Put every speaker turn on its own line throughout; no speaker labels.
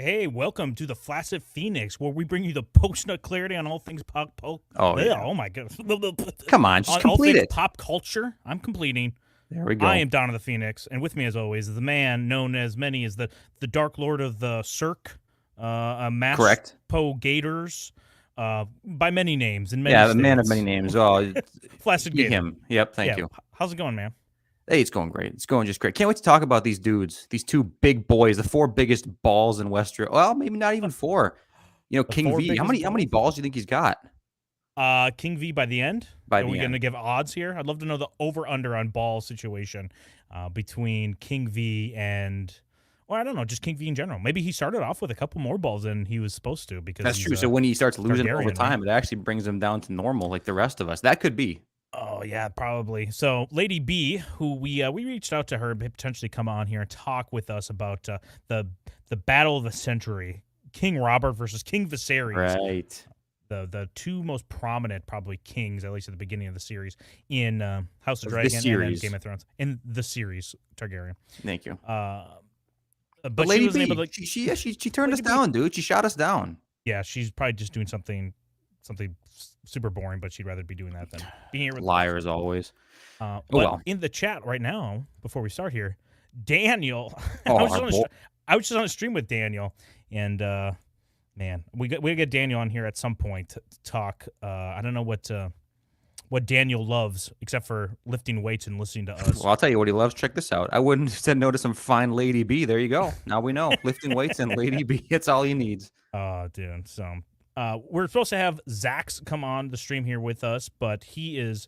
Hey, welcome to the Flaccid Phoenix, where we bring you the post-nut clarity on all things pop. Oh my goodness!
Come on, just
On all
complete
things
it.
pop culture. I'm completing.
There we go.
I am Donna the Phoenix, and with me, as always, is the man known as many as the Dark Lord of the Cirque,
Correct.
Maspo Gators, by many names in many
Yeah,
states.
the man of many names. Oh,
Flaccid
be
Gator.
him. Yep, thank you.
How's it going, man?
Hey, it's going great. It's going just great. Can't wait to talk about these dudes, these two big boys, the four biggest balls in Westeros. Well, maybe not even four. King V. How many balls do you think he's got?
King V by the end?
By
Are
the
we going
end.
to give odds here? I'd love to know the over-under on ball situation between King V and, well, I don't know, just King V in general. Maybe he started off with a couple more balls than he was supposed to because
That's true. So when he starts losing
Targaryen,
over time, it actually brings him down to normal like the rest of us. That could be.
Oh, yeah, probably. So Lady B, who we reached out to her to potentially come on here and talk with us about the battle of the century, King Robert versus King Viserys.
Right.
The two most prominent probably kings, at least at the beginning of the series, in House of Dragon and then Game of Thrones. In the series, Targaryen.
Thank you.
But
Lady
she wasn't
B,
able to.
she turned us down, dude. She shot us down.
Yeah, she's probably just doing something super boring, but she'd rather be doing that than being here with
Liar as always.
But in the chat right now, before we start here, Daniel,
Oh,
I was just on a stream with Daniel, and man, we get Daniel on here at some point to talk. I don't know what Daniel loves except for lifting weights and listening to us.
Well, I'll tell you what he loves. Check this out. I wouldn't have said no to some fine Lady B. There you go. Now we know. Lifting weights and Lady B. That's all he needs.
Oh, dude. So we're supposed to have Zax come on the stream here with us, but he is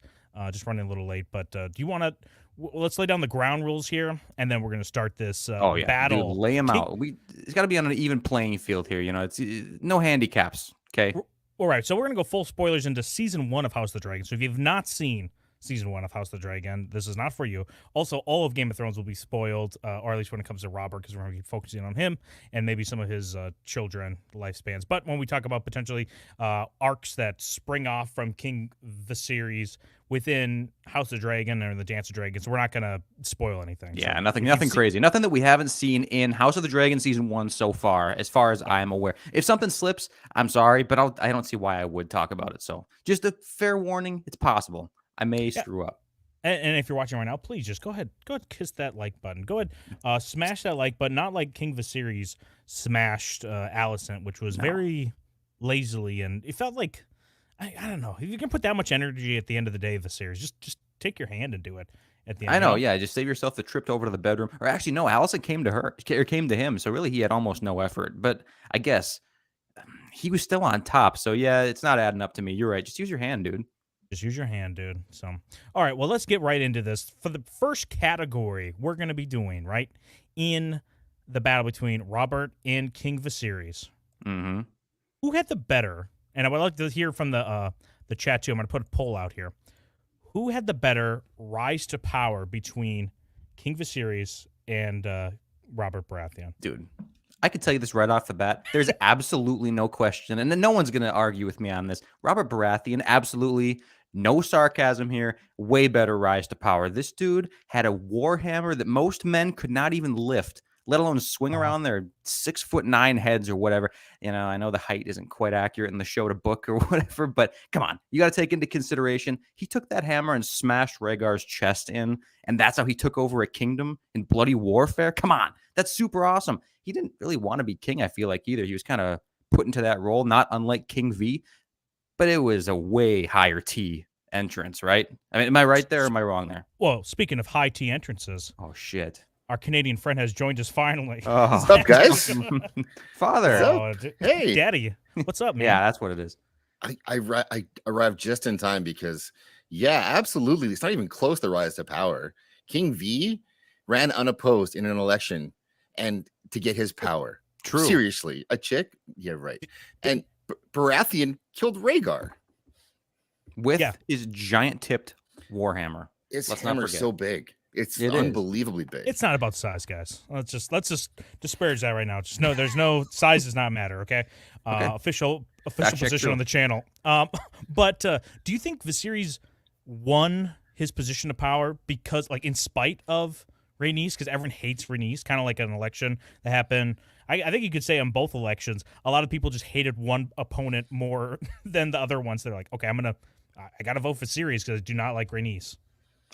just running a little late. But do you want to? Let's lay down the ground rules here, and then we're going to start this battle.
Dude, lay him out. It's got to be on an even playing field here. It's no handicaps. Okay.
All right, so we're going to go full spoilers into Season 1 of House of the Dragon. So if you've not seen Season 1 of House of the Dragon, this is not for you. Also, all of Game of Thrones will be spoiled, or at least when it comes to Robert, because we're going to be focusing on him and maybe some of his children lifespans. But when we talk about potentially arcs that spring off from King Viserys within House of Dragon or the Dance of Dragons, we're not going to spoil anything.
Yeah, so nothing crazy. Nothing that we haven't seen in House of the Dragon Season 1 so far as I'm aware. If something slips, I'm sorry, but I don't see why I would talk about it. So just a fair warning, it's possible. I may screw up.
And if you're watching right now, please just go ahead, kiss that like button. Go ahead, smash that like button. Not like King Viserys smashed Alicent, which was very lazily, and it felt like I don't know. If you can put that much energy at the end of the day of the series, just take your hand and do it at the end.
I know, yeah. Just save yourself the trip over to the bedroom. Or actually, no, Alicent came to him. So really, he had almost no effort. But I guess he was still on top. So yeah, it's not adding up to me. You're right. Just use your hand, dude.
Just use your hand, dude. So, all right, well, let's get right into this. For the first category we're going to be doing, right, in the battle between Robert and King Viserys, who had the better, and I would like to hear from the chat, too. I'm going to put a poll out here. Who had the better rise to power between King Viserys and Robert Baratheon?
Dude, I could tell you this right off the bat. There's absolutely no question, and no one's going to argue with me on this. Robert Baratheon, absolutely no sarcasm here. Way better rise to power. This dude had a warhammer that most men could not even lift, let alone swing around their 6'9" heads or whatever. I know the height isn't quite accurate in the show to book or whatever, but come on. You got to take into consideration, he took that hammer and smashed Rhaegar's chest in, and that's how he took over a kingdom in bloody warfare. Come on. That's super awesome. He didn't really want to be king, I feel like, either. He was kind of put into that role, not unlike King V, but it was a way higher T entrance, right? I mean, am I right there or am I wrong there?
Well, speaking of high T entrances.
Oh, shit.
Our Canadian friend has joined us finally.
Oh.
What's up, guys?
Father.
Hey.
Daddy. What's up, man?
Yeah, that's what it is.
I arrived just in time because, yeah, absolutely. It's not even close to rise to power. King V ran unopposed in an election and to get his power.
True.
Seriously. A chick? Yeah, right. And Baratheon killed Rhaegar.
With his giant-tipped warhammer.
His hammer's so big. It's unbelievably big.
It's not about size, guys. Let's just disparage that right now. Just no, there's no size does not matter. Okay, official position on the channel. But do you think Viserys won his position of power because, like, in spite of Rhaenys, because everyone hates Rhaenys, kind of like an election that happened. I think you could say on both elections, a lot of people just hated one opponent more than the other ones. They're like, okay, I got to vote for Viserys because I do not like Rhaenys.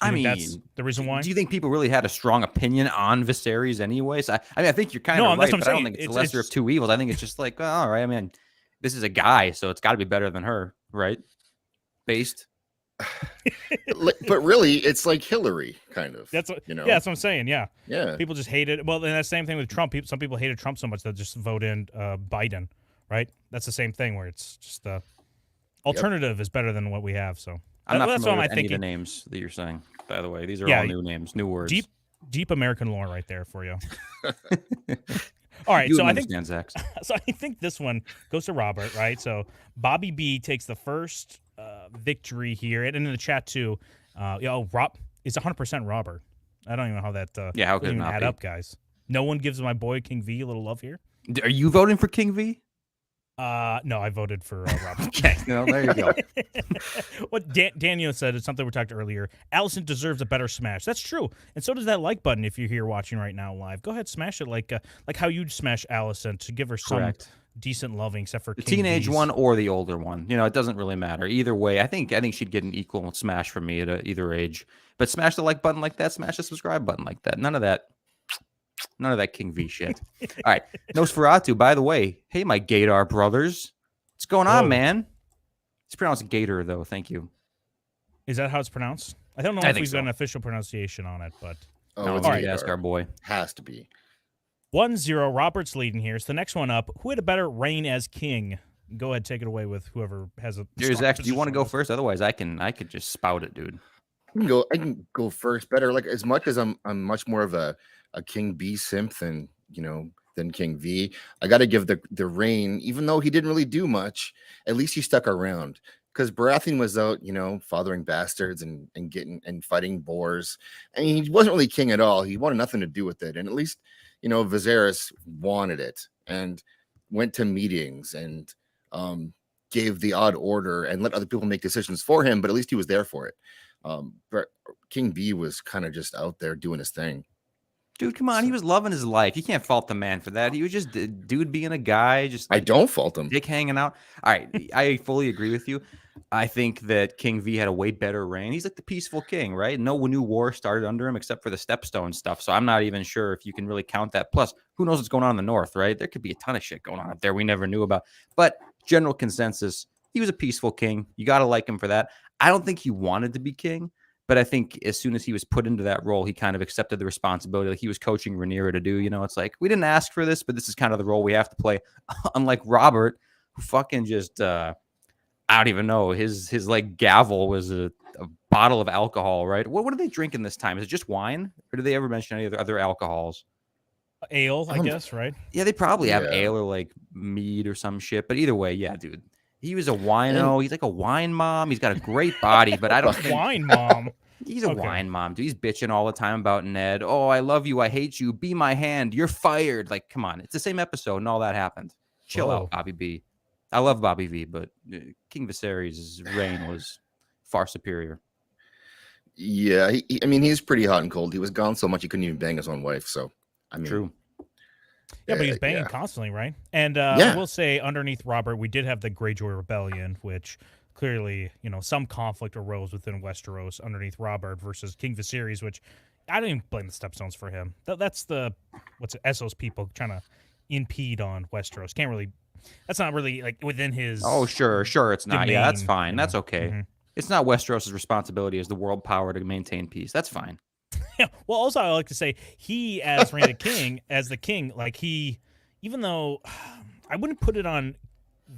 I mean,
that's the reason why.
Do you think people really had a strong opinion on Viserys anyways? I mean, I think you're kind of right, but I don't think it's the lesser of two evils. I think it's just like, well, all right. I mean, this is a guy, so it's got to be better than her, right? Based.
But really, it's like Hillary, kind of.
That's what, Yeah, that's what I'm saying. Yeah. People just hated. Well, and that's the same thing with Trump. Some people hated Trump so much that just vote in Biden, right? That's the same thing where it's just the alternative is better than what we have. So
I'm not familiar with any of the names that you're saying. By the way, these are all new names, new words.
Deep American lore right there for you. All right, so I think this one goes to Robert, right? So Bobby B takes the first victory here, and in the chat too. Rob is 100% Robert. I don't even know how that.
How could it not
add up, guys? No one gives my boy King V a little love here.
Are you voting for King V?
No, I voted for Robert.
Okay, there you go.
What Daniel said is something we talked Earlier. Allison deserves a better smash. That's true, and so does that like button. If you're here watching right now live, go ahead, smash it like how you'd smash Allison to give her some decent loving, except for
the teenage one or the older one. It doesn't really matter either way. I think she'd get an equal smash from me at either age. But smash the like button like that, smash the subscribe button like that. None of that King V shit. All right. Nosferatu, by the way. Hey, my Gator brothers. What's going on, man? It's pronounced Gator, though. Thank you.
Is that how it's pronounced? I don't know if we've got an official pronunciation on it, but...
No, it's ask our boy.
Has to be.
1-0. Robert's leading here. So the next one up, who had a better reign as king? Go ahead, take it away with whoever has a...
Zach, do you want to go first? Otherwise, I could just spout it, dude.
I can go first. Better. Like, as much as I'm much more of a King B simp than King V. I got to give the reign, even though he didn't really do much. At least he stuck around, because Baratheon was out, fathering bastards and fighting boars, and he wasn't really king at all. He wanted nothing to do with it, and at least Viserys wanted it and went to meetings and gave the odd order and let other people make decisions for him. But at least he was there for it. But King B was kind of just out there doing his thing.
Dude, come on. He was loving his life. You can't fault the man for that. He was just dude being a guy.
I don't fault him.
Dick hanging out. All right. I fully agree with you. I think that King V had a way better reign. He's like the peaceful king, right? No new war started under him except for the Stepstone stuff. So I'm not even sure if you can really count that. Plus, who knows what's going on in the north, right? There could be a ton of shit going on up there we never knew about. But general consensus, he was a peaceful king. You got to like him for that. I don't think he wanted to be king. But I think as soon as he was put into that role, he kind of accepted the responsibility. Like he was coaching Rhaenyra to do. It's like, we didn't ask for this, but this is kind of the role we have to play. Unlike Robert, who fucking just, I don't even know. His like gavel was a bottle of alcohol, right? What are they drinking this time? Is it just wine? Or do they ever mention any other alcohols?
Ale, I guess, right?
Yeah, they probably have ale or like mead or some shit. But either way, yeah, dude. He was a wino. He's like a wine mom. He's got a great body, but I don't think...
Wine mom?
He's a wine mom, dude. He's bitching all the time about Ned. Oh, I love you. I hate you. Be my hand. You're fired. Like, come on. It's the same episode and all that happened. Chill out, Bobby B. I love Bobby V, but King Viserys' reign was far superior.
Yeah, he's pretty hot and cold. He was gone so much he couldn't even bang his own wife. So,
true.
Yeah, but he's banging constantly, right? And I will say, underneath Robert, we did have the Greyjoy Rebellion, which clearly, some conflict arose within Westeros underneath Robert versus King Viserys, which I don't even blame the Stepstones for him. That's Essos people trying to impede on Westeros. That's not really like within his.
Oh, sure, it's not.
domain,
yeah, that's fine. That's okay. Mm-hmm. It's not Westeros' responsibility as the world power to maintain peace. That's fine.
Yeah. Well, also I like to say he, as the king, like even though I wouldn't put it on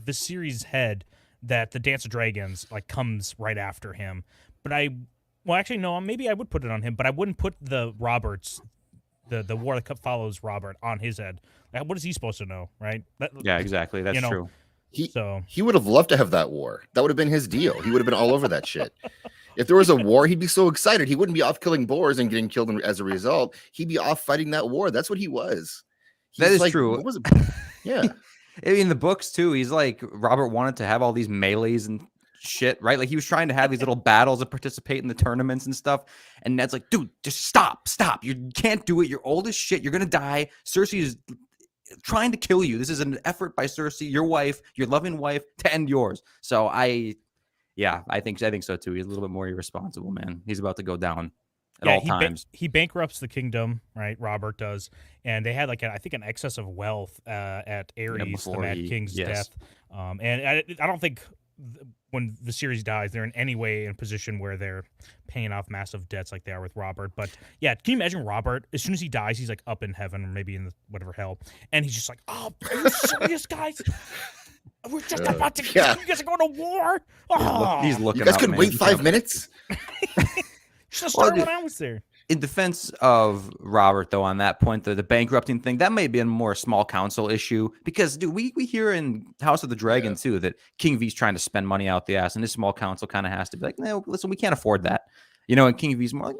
Viserys' head that the Dance of Dragons like comes right after him, but maybe I would put it on him, but I wouldn't put the war that follows Robert on his head. Like, what is he supposed to know, right?
Yeah, exactly. That's true.
He would have loved to have that war. That would have been his deal. He would have been all over that shit. If there was a war, he'd be so excited. He wouldn't be off killing boars and getting killed as a result. He'd be off fighting that war. That's what he was.
That is true.
What was it? Yeah.
In the books too, he's like Robert wanted to have all these melees and shit, right? Like he was trying to have these little battles and participate in the tournaments and stuff. And Ned's like, dude, just stop. You can't do it. You're old as shit. You're gonna die. Cersei is trying to kill you. This is an effort by Cersei, your wife, your loving wife, to end yours. So I think so too. He's a little bit more irresponsible, man. He's about to go down at all times.
He bankrupts the kingdom, right? Robert does, and they had like I think an excess of wealth at Aerys, the Mad King's death. And I don't think when Viserys dies, they're in any way in a position where they're paying off massive debts like they are with Robert. But yeah, can you imagine Robert? As soon as he dies, he's like up in heaven or maybe in the whatever hell, and he's just like, "Oh, are you serious, guys? We're just about to. You guys are going to war. Oh.
He's looking.
You guys
up,
could
man.
wait 5 minutes.
Should have started when I was there."
In defense of Robert, though, on that point, the bankrupting thing, that may be a more small council issue because, dude, we hear in House of the Dragon, too, that King V's trying to spend money out the ass, and this small council kind of has to be like, no, listen, we can't afford that. And King V's more like,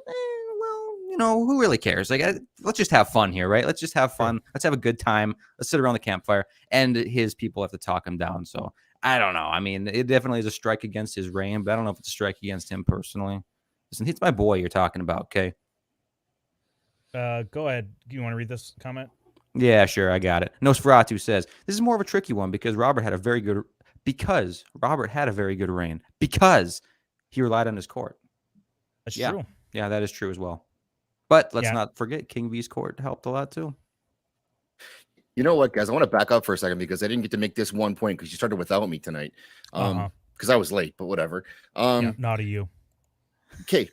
well, who really cares? Like, let's just have fun here, right? Let's just have fun. Let's have a good time. Let's sit around the campfire, and his people have to talk him down. So, I don't know. I mean, it definitely is a strike against his reign, but I don't know if it's a strike against him personally. Listen, he's my boy you're talking about, okay?
Go ahead. Do you want to read this comment?
Yeah, sure. I got it. Nosferatu says, this is more of a tricky one because Robert had a very good reign because he relied on his court.
That's true.
Yeah, that is true as well. But let's not forget King V's court helped a lot too.
You know what, guys? I want to back up for a second because I didn't get to make this one point because you started without me tonight. Because I was late, but whatever.
Not you.
Okay.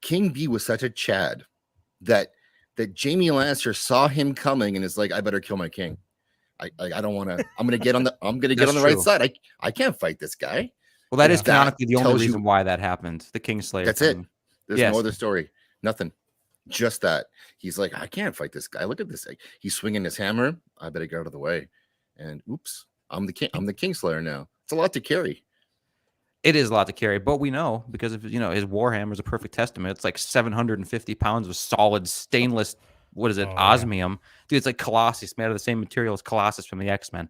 King V was such a Chad that Jamie Lannister saw him coming and is like, I better kill my king. I don't want to. I'm gonna get on the right side. I can't fight this guy.
Well, that is canonically the only reason why that happened. The Kingslayer.
That's it. There's no other story. Nothing. Just that. He's like, I can't fight this guy. Look at this thing. He's swinging his hammer. I better get out of the way. And oops, I'm the king. I'm the Kingslayer now. It's a lot to carry.
It is a lot to carry, but we know because of his warhammer is a perfect testament. It's like 750 pounds of solid stainless. What is it? Osmium, dude. It's like Colossus, made out of the same material as Colossus from the X-Men.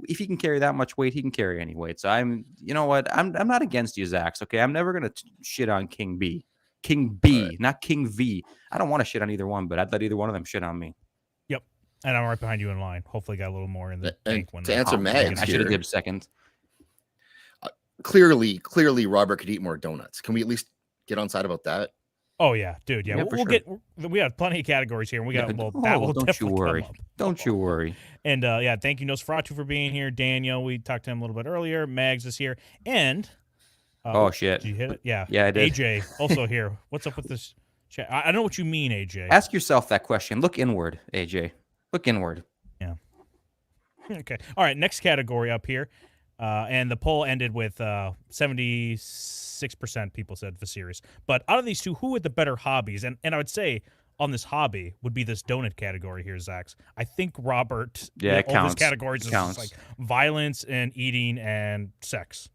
If he can carry that much weight, he can carry any weight. So I'm not against you, Zax. Okay, I'm never gonna shit on King B, right. Not King V. I don't want to shit on either one, but I'd let either one of them shit on me.
Yep, and I'm right behind you in line. Hopefully, got a little more in the bank when
to answer Matt.
I should have given second.
Clearly, Robert could eat more donuts. Can we at least get on side about that?
Oh yeah, dude. Yeah, we'll get. We have plenty of categories here. And we got. That will
don't you worry. Don't you worry.
And thank you, Nosferatu, for being here. Daniel, we talked to him a little bit earlier. Mags is here, and
shit,
did you hit it? Yeah,
I did.
AJ also here. What's up with this chat? I know what you mean, AJ.
Ask yourself that question. Look inward, AJ. Look inward.
Yeah. Okay. All right. Next category up here. And the poll ended with 76% people said Viserys. But out of these two, who had the better hobbies? And I would say on this hobby would be this donut category here, Zax. I think Robert,
it
all
counts.
these categories is like violence and eating and sex.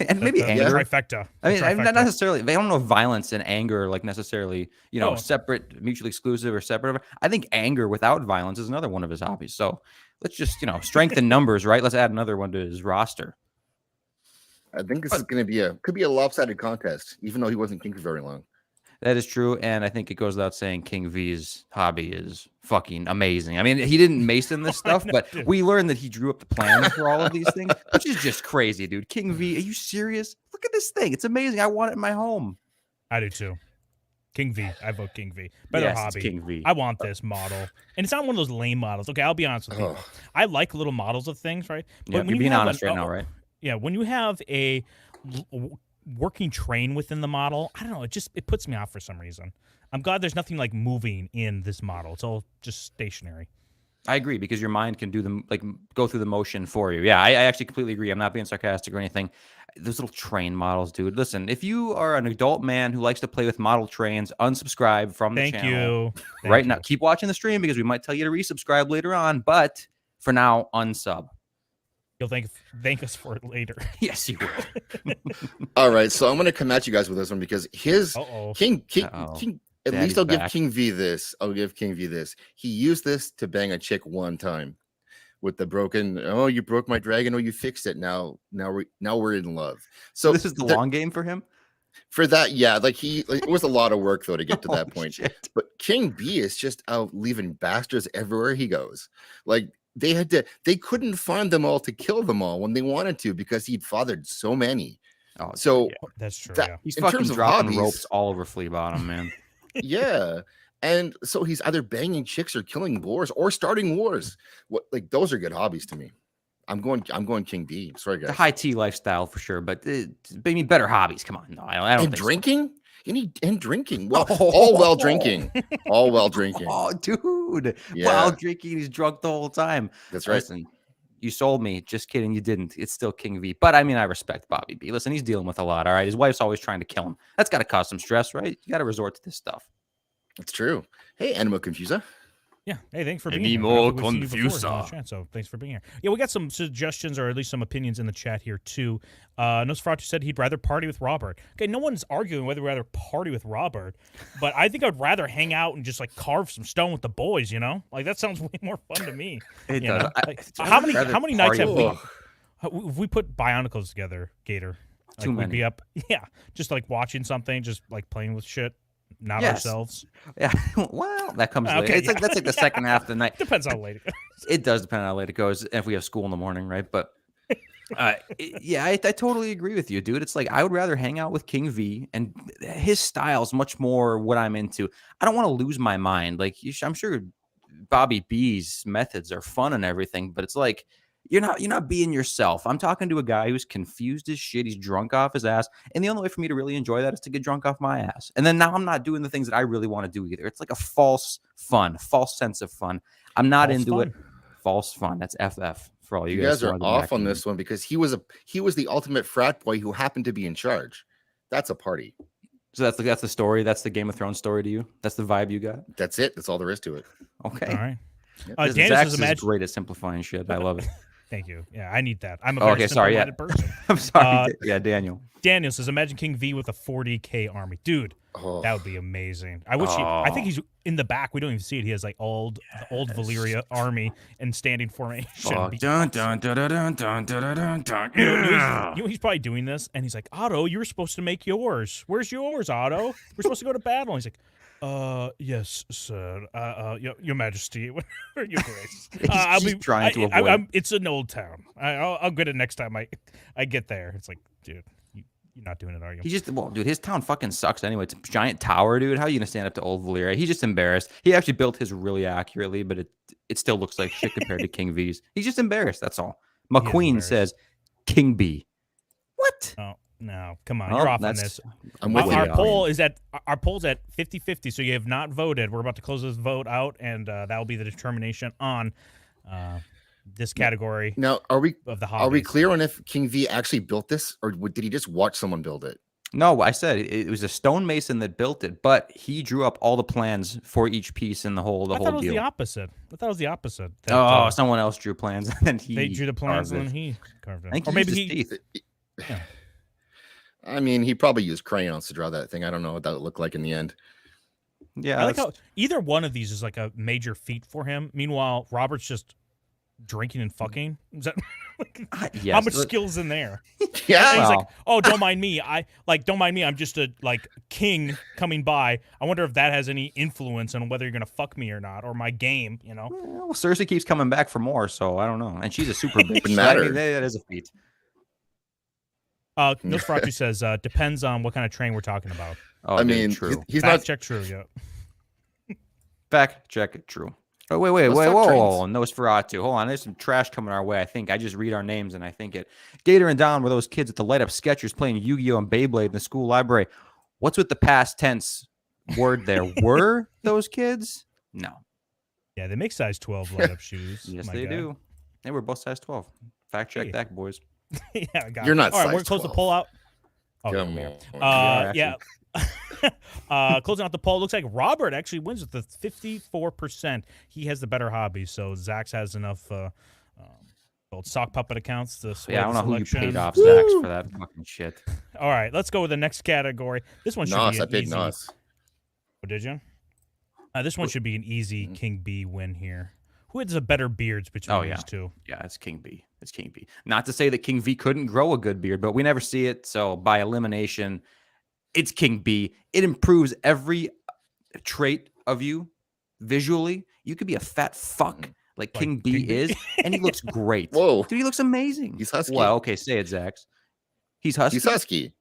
And maybe anger.
Trifecta.
I mean, not necessarily. They don't know violence and anger like necessarily, separate, mutually exclusive or separate. I think anger without violence is another one of his hobbies. So let's just, strengthen numbers, right? Let's add another one to his roster.
I think this is going to could be a lopsided contest, even though he wasn't king for very long.
That is true, and I think it goes without saying King V's hobby is fucking amazing. I mean, he didn't mason this stuff, but we learned that he drew up the plans for all of these things, which is just crazy, dude. King V, are you serious? Look at this thing. It's amazing. I want it in my home.
I do too. King V. I vote King V. Better hobby.
King V.
I want this model. And it's not one of those lame models. Okay, I'll be honest with you. I like little models of things, right?
But you're being honest right now, right?
Yeah, when you have a working train within the model, I don't know, it puts me off for some reason. I'm glad there's nothing like moving in this model. It's all just stationary.
I agree because your mind can go through the motion for you. Yeah, I actually completely agree. I'm not being sarcastic or anything. Those little train models, dude. Listen, if you are an adult man who likes to play with model trains, unsubscribe from the channel. Thank you. Now, keep watching the stream because we might tell you to resubscribe later on. But for now, unsub.
You'll thank us for it later.
Yes, you will.
All right, so I'm going to come at you guys with this one because his King. At least I'll give King V this. He used this to bang a chick one time, with the broken. Oh, you broke my dragon. Oh, you fixed it. Now we're in love.
So
So
this is the long game for him.
For that, yeah, it was a lot of work though to get to that point.
Shit.
But King B is just out leaving bastards everywhere he goes. Like they couldn't find them all to kill them all when they wanted to because he'd fathered so many.
Oh,
so
yeah.
That's true.
He's
in
fucking
terms of
dropping
hobbies,
ropes all over Flea Bottom, man.
Yeah. And so he's either banging chicks or killing boars or starting wars. What like those are good hobbies to me. I'm going King B. Sorry, guys.
The high tea lifestyle for sure, but better hobbies. Come on, no, I don't.
And
think
drinking, so. And drinking. Well, all while drinking, all while drinking.
Oh, dude, while drinking, he's drunk the whole time.
That's right.
Listen, you sold me. Just kidding, you didn't. It's still King V. But I mean, I respect Bobby B. Listen, he's dealing with a lot. All right, his wife's always trying to kill him. That's got to cause some stress, right? You got to resort to this stuff.
That's true. Hey, Animal Confuser.
Yeah. Hey, thanks for being
Animal
here. We've seen you before in the
Confuser.
chat, so thanks for being here. Yeah, we got some suggestions or at least some opinions in the chat here too. Nosferatu said he'd rather party with Robert. Okay, no one's arguing whether we'd rather party with Robert, but I think I'd rather hang out and just like carve some stone with the boys. You know, like that sounds way more fun to me.
It
you
does.
know? Like, how many nights have we put Bionicles together, Gator? Like,
Too many.
We'd be up, yeah, just like watching something, just like playing with shit. Not ourselves.
Yeah. Well, that comes later.
Okay,
It's like that's like the second half of the night.
Depends how late it goes.
It does depend on how late it goes. If we have school in the morning, right? But yeah, I totally agree with you, dude. It's like I would rather hang out with King V, and his style's much more what I'm into. I don't want to lose my mind. Like I'm sure Bobby B's methods are fun and everything, but it's like you're not being yourself. I'm talking to a guy who's confused as shit. He's drunk off his ass. And the only way for me to really enjoy that is to get drunk off my ass. And then now I'm not doing the things that I really want to do either. It's like a false sense of fun. I'm not into it. False fun. That's FF for all you guys.
You guys are off on this one because he was the ultimate frat boy who happened to be in charge. That's a party.
So that's the story. That's the Game of Thrones story to you. That's the vibe you got.
That's it. That's all there is to it.
Okay.
All right.
Zach is great at simplifying shit. I love it.
Thank you. Yeah, I need that. I'm a very simple-minded person.
I'm sorry. Daniel.
Daniel says, imagine King V with a 40K army. Dude, that would be amazing. I think he's in the back. We don't even see it. He has like old Valyria army in standing formation.
Dun, dun, dun, dun, dun, dun, dun, dun. Yeah.
He's probably doing this, and he's like, Otto, you were supposed to make yours. Where's yours, Otto? We're supposed to go to battle. And he's like, yes, sir. Your Majesty, your Grace.
He's trying to avoid.
It's an old town. I'll get it next time I get there. It's like, dude, you're not doing it, are you?
Dude, his town fucking sucks anyway. It's a giant tower, dude. How are you gonna stand up to old Valyria? He's just embarrassed. He actually built his really accurately, but it still looks like shit compared to King V's. He's just embarrassed. That's all. McQueen says King B. What?
Oh. No, come on. You're off on this.
Our
poll's at 50-50, so you have not voted. We're about to close this vote out, and that will be the determination on this category.
Now, are we
Are
we clear on if King V actually built this, or did he just watch someone build it?
No, I said it was a stonemason that built it, but he drew up all the plans for each piece and the whole deal.
I thought it was the opposite.
Someone else drew plans, and then
they drew the plans, and then he carved it.
Or maybe he.
Yeah.
I mean, he probably used crayons to draw that thing. I don't know what that would look like in the end.
Yeah,
I like how either one of these is like a major feat for him. Meanwhile, Robert's just drinking and fucking. Is that
yes,
how much skill's in there?
Yeah,
he's like, oh, don't mind me. Don't mind me. I'm just a king coming by. I wonder if that has any influence on whether you're gonna fuck me or not, or my game. You know.
Well, Cersei keeps coming back for more, so I don't know. And she's a super bitch.
Wouldn't matter.
I mean, that is a feat.
Nosferatu says depends on what kind of train we're talking about.
Oh,
I mean,
true.
He's
Fact
not
check true. Yeah.
Fact check it. True. Oh, wait, whoa, Nosferatu. Hold on, there's some trash coming our way. I think I just read our names and I think it. Gator and Don were those kids at the light up Skechers playing Yu-Gi-Oh and Beyblade in the school library. What's with the past tense word there? Were those kids? No.
Yeah, they make size 12 light up shoes.
Yes, they do. They were both size 12. Fact check that, boys.
Yeah, I got
You're
it.
not
all right.
size
We're close to
12.
pull out. Oh,
Come
yeah.
on.
Yeah. Closing out the poll, looks like Robert actually wins with the 54%. He has the better hobby, so Zach's has enough old sock puppet accounts to sway
I don't know
selection.
who you paid off Zach's for that fucking shit.
All right, let's go with the next category. This one should be an easy.
Nos.
Oh, did you? This one should be an easy King B win here. Who has the better beards between these two?
Yeah, it's King B. It's King B. Not to say that King V couldn't grow a good beard, but we never see it. So by elimination, it's King B. It improves every trait of you visually. You could be a fat fuck like King B is, and he looks great.
Whoa.
Dude, he looks amazing.
He's husky.
Well, okay, say it, Zax. He's husky?
He's husky.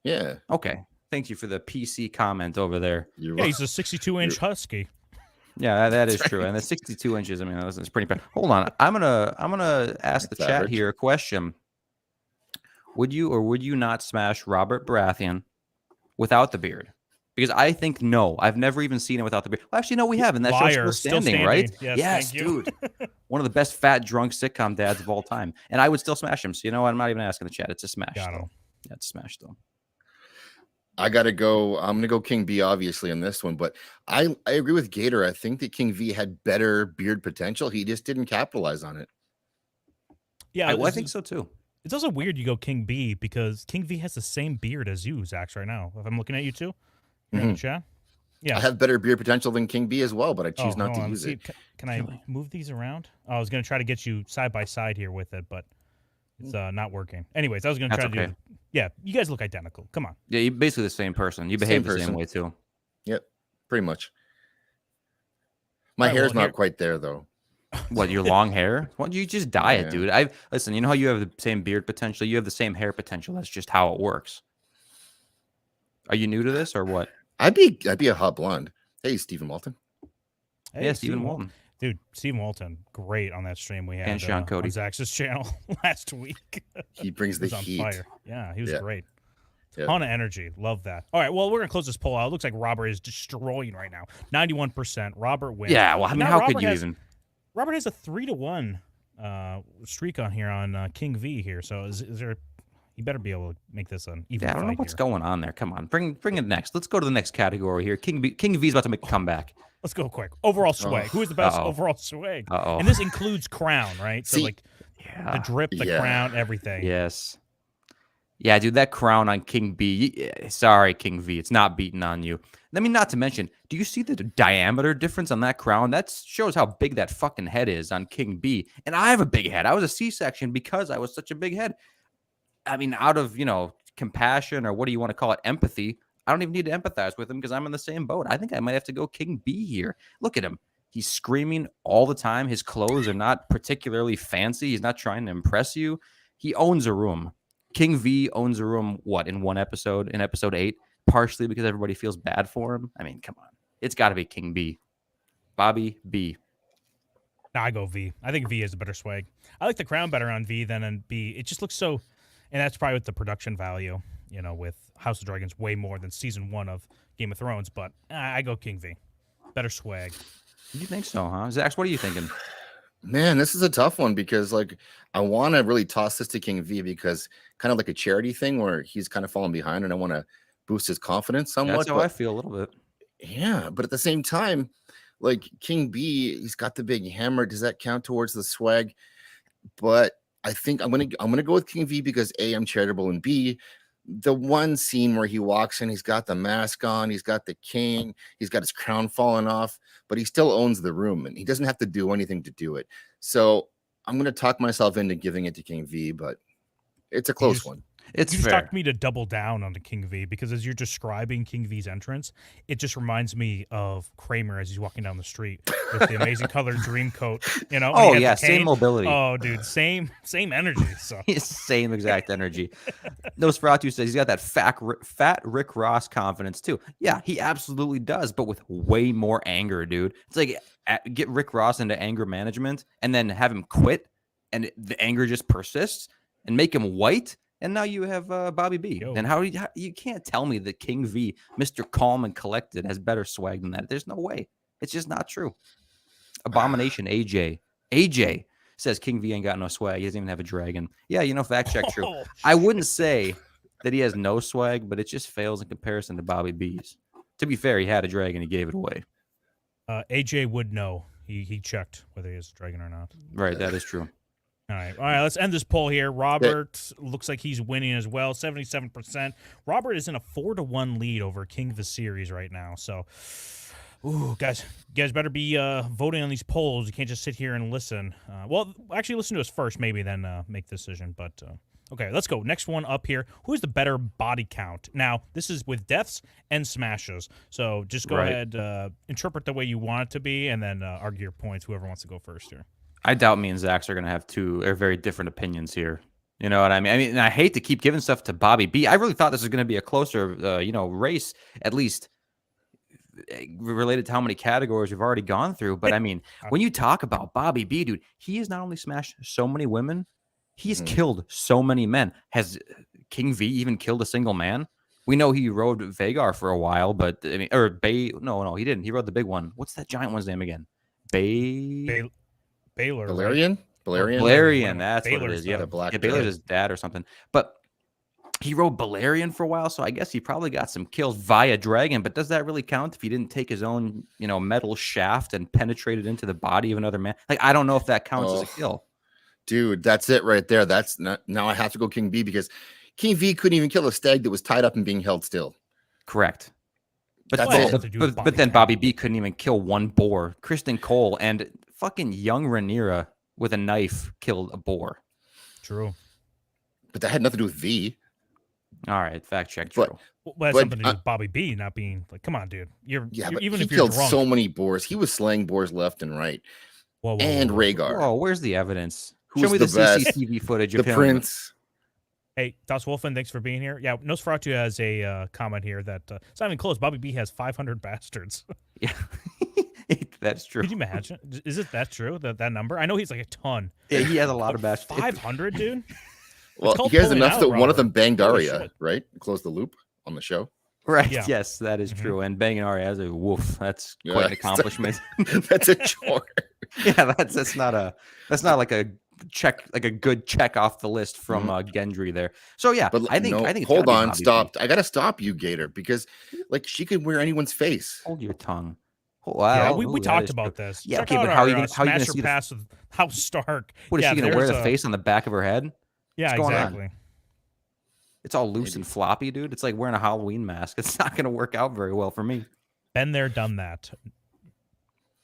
Yeah.
Okay. Thank you for the PC comment over there.
Yeah, he's a 62-inch husky.
Yeah, that is true. And the 62 inches, I mean, that's pretty bad. Hold on. I'm gonna ask the chat here a question. Would you or would you not smash Robert Baratheon without the beard? Because I think no. I've never even seen it without the beard. Well, actually, no, we haven't. That show's still standing, right?
Yes,
dude. One of the best fat drunk sitcom dads of all time. And I would still smash him. So you know what? I'm not even asking the chat. It's a smash. Yeah, it's a smash though.
I gotta go. I'm gonna go King B, obviously, on this one, but I agree with Gator. I think that King V had better beard potential. He just didn't capitalize on it.
Yeah,
I think so too.
It's also weird you go King B because King V has the same beard as you, Zax, right now. If I'm looking at you too, in the chat. Yeah,
I have better beer potential than King B as well, but I choose not to use it.
Can I move these around? Oh, I was going to try to get you side by side here with it, but it's not working. Anyways, I was going to try to do. Yeah, you guys look identical. Come on.
Yeah, you're basically the same person. You behave the same way too.
Yep, pretty much. My hair's not quite there though.
What, your long hair? Why don't you just dye it, dude? Listen, you know how you have the same beard potential? You have the same hair potential. That's just how it works. Are you new to this or what?
I'd be a hot blonde. Hey, Stephen Walton.
Hey, yeah, Stephen Walton.
Dude, Stephen Walton, great on that stream we had
and Sean Cody.
On Zax's channel last week.
He brings the heat.
Fire. Yeah, he was great. Ton of energy. Love that. All right, well, we're going to close this poll out. It looks like Robert is destroying right now. 91%. Robert wins.
Yeah, well, I mean, how could you even...
Robert has a 3-1 streak on here on King V here. So is there... You better be able to make this an even fight.
I don't know what's going on there. Come on, bring it next. Let's go to the next category here. King V's about to make a comeback.
Let's go quick. Overall swag. Who is the best overall swag? And this includes crown, right? So the drip, the crown, everything.
Yes. Yeah, dude, that crown on King B. Sorry, King V. It's not beating on you. I mean, not to mention, do you see the diameter difference on that crown? That shows how big that fucking head is on King B. And I have a big head. I was a C-section because I was such a big head. I mean, out of, compassion or what do you want to call it, empathy, I don't even need to empathize with him because I'm in the same boat. I think I might have to go King B here. Look at him. He's screaming all the time. His clothes are not particularly fancy. He's not trying to impress you. He owns a room. King V owns a room, in one episode, in episode 8, partially because everybody feels bad for him. I mean, come on. It's got to be King B. Bobby B.
Nah, I go V. I think V is the better swag. I like the crown better on V than on B. It just looks so... And that's probably with the production value, with House of Dragons way more than season 1 of Game of Thrones. But I go King V. Better swag.
You think so, huh? Zax, what are you thinking?
Man, this is a tough one because, I want to really toss this to King V because kind of like a charity thing where he's kind of falling behind and I want to boost his confidence somewhat.
That's how I feel a little bit.
Yeah, but at the same time, King B, he's got the big hammer. Does that count towards the swag? But I think I'm gonna go with King V because A, I'm charitable, and B, the one scene where he walks in, he's got the mask on, he's got the cane, he's got his crown falling off, but he still owns the room and he doesn't have to do anything to do it. So I'm gonna talk myself into giving it to King V, but it's a close one.
You just talked me to double down on the King V because as you're describing King V's entrance, it just reminds me of Kramer as he's walking down the street with the amazing colored dream coat.
Oh yeah, same mobility.
Oh dude, same energy. So
same exact energy. Nosferatu says he's got that fat Rick Ross confidence too. Yeah, he absolutely does, but with way more anger, dude. It's like get Rick Ross into anger management and then have him quit, and the anger just persists and make him white. And now you have Bobby B. Yo. And how you can't tell me that King V, Mr. Calm and Collected, has better swag than that. There's no way. It's just not true. Abomination AJ. AJ says King V ain't got no swag. He doesn't even have a dragon. Yeah, fact check true. I wouldn't say that he has no swag, but it just fails in comparison to Bobby B's. To be fair, he had a dragon. He gave it away.
AJ would know. He checked whether he has a dragon or not.
Right, that is true.
All right, let's end this poll here. Robert looks like he's winning as well, 77%. Robert is in a 4-1 lead over King Viserys right now. So Ooh, guys, you guys better be voting on these polls. You can't just sit here and listen. Well, actually, listen to us first, maybe then make the decision. But okay, let's go. Next one up here. Who's the better body count? Now, this is with deaths and smashes. So just go ahead, interpret the way you want it to be, and then argue your points. Whoever wants to go first here.
I doubt me and Zach's are going to have two very different opinions here. You know what I mean? I mean, I hate to keep giving stuff to Bobby B. I really thought this was going to be a closer, race, at least related to how many categories we've already gone through. But I mean, when you talk about Bobby B, dude, he has not only smashed so many women, he's killed so many men. Has King V even killed a single man? We know he rode Vagar for a while, but I mean, or Bay. No, he didn't. He rode the big one. What's that giant one's name again?
Baylor.
Balerion?
Balerion, that's
Baylor's
what it is. Yeah,
Black
Baylor's his dad or something. But he rode Balerion for a while, so I guess he probably got some kills via dragon. But does that really count if he didn't take his own, metal shaft and penetrate it into the body of another man? Like, I don't know if that counts as a kill.
Dude, that's it right there. That's not, now I have to go King V because King V couldn't even kill a stag that was tied up and being held still.
Correct. But
That's
but then Bobby B couldn't even kill one boar. Kristen Cole and fucking young Rhaenyra with a knife killed a boar.
True.
But that had nothing to do with V.
All right, fact check. True.
Well, that's something to do with Bobby B not being like, come on, dude. You're even
he
if you're
killed
drunk.
so many boars. He was slaying boars left and right.
Whoa,
Rhaegar.
Oh, where's the evidence?
Who's
Show me
the
the
best?
CCTV footage
The
of him.
prince.
Hey, Das Wolfen, thanks for being here. Yeah, Nosferatu has a comment here that it's not even close. Bobby B has 500 bastards.
Yeah, that's true.
Could you imagine? Is it that true? That number? I know he's like a ton.
Yeah, he has a lot of bastards.
500, dude.
Well, he has enough that one of them banged Arya, right? Close the loop on the show.
Right.
Yeah.
Yes, that is true. And banging Arya as a woof. That's quite an accomplishment.
That's a chore.
Yeah, that's not like a check, like a good check off the list from Gendry there. So yeah,
But
I think it's
hold
gotta be
on,
Bobby
stop.
B.
I gotta stop you, Gator, because like she could wear anyone's face.
Hold your tongue. Wow.
Yeah, we talked about this.
Yeah,
Check
okay,
out
but how
our,
you gonna see the
pass with House Stark?
What is
yeah,
she gonna wear the face on the back of her head?
Yeah,
What's going
exactly.
on? It's all loose and floppy, dude. It's like wearing a Halloween mask. It's not gonna work out very well for me.
Been there, done that.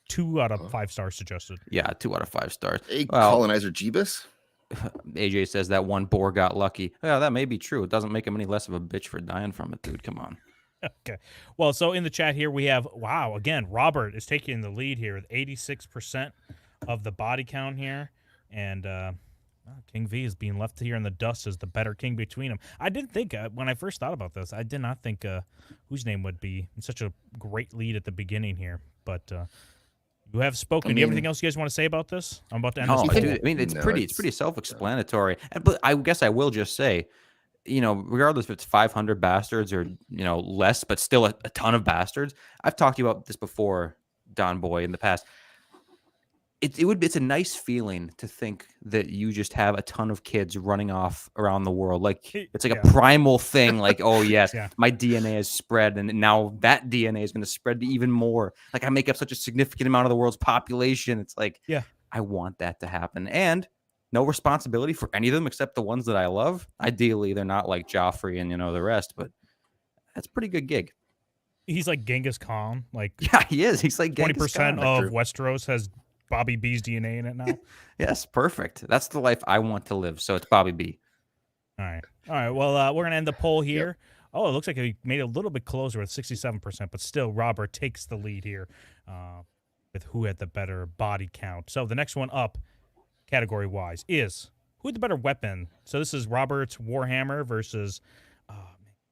2 out of 5 stars suggested.
Yeah, 2 out of 5 stars.
Hey, colonizer Jeebus.
AJ says that one boar got lucky. Yeah, that may be true. It doesn't make him any less of a bitch for dying from it, dude. Come on.
Okay. Well, so in the chat here we have again, Robert is taking the lead here with 86% of the body count here, and King V is being left here in the dust as the better king between them. I didn't think when I first thought about this, I did not think whose name would be in such a great lead at the beginning here, but. You have spoken. Do you have anything else you guys want to say about this? I'm about to end this.
Dude, I mean, it's pretty self-explanatory. But I guess I will just say, regardless if it's 500 bastards or less, but still a ton of bastards. I've talked to you about this before, Don Boy, in the past. It's a nice feeling to think that you just have a ton of kids running off around the world. Like it's like a primal thing. Like, oh yes, my DNA has spread, and now that DNA is going to spread to even more. Like I make up such a significant amount of the world's population. It's like, I want that to happen, and no responsibility for any of them except the ones that I love. Ideally, they're not like Joffrey and the rest, but that's a pretty good gig.
He's like Genghis Khan. Like
he is. He's like
20% of Westeros has Bobby B's DNA in it now.
Yes, perfect. That's the life I want to live. So it's Bobby B.
All right. Well, we're gonna end the poll here. Yep. Oh, it looks like he made it a little bit closer with 67%, but still, Robert takes the lead here with who had the better body count. So the next one up, category-wise, is who had the better weapon. So this is Robert's Warhammer versus.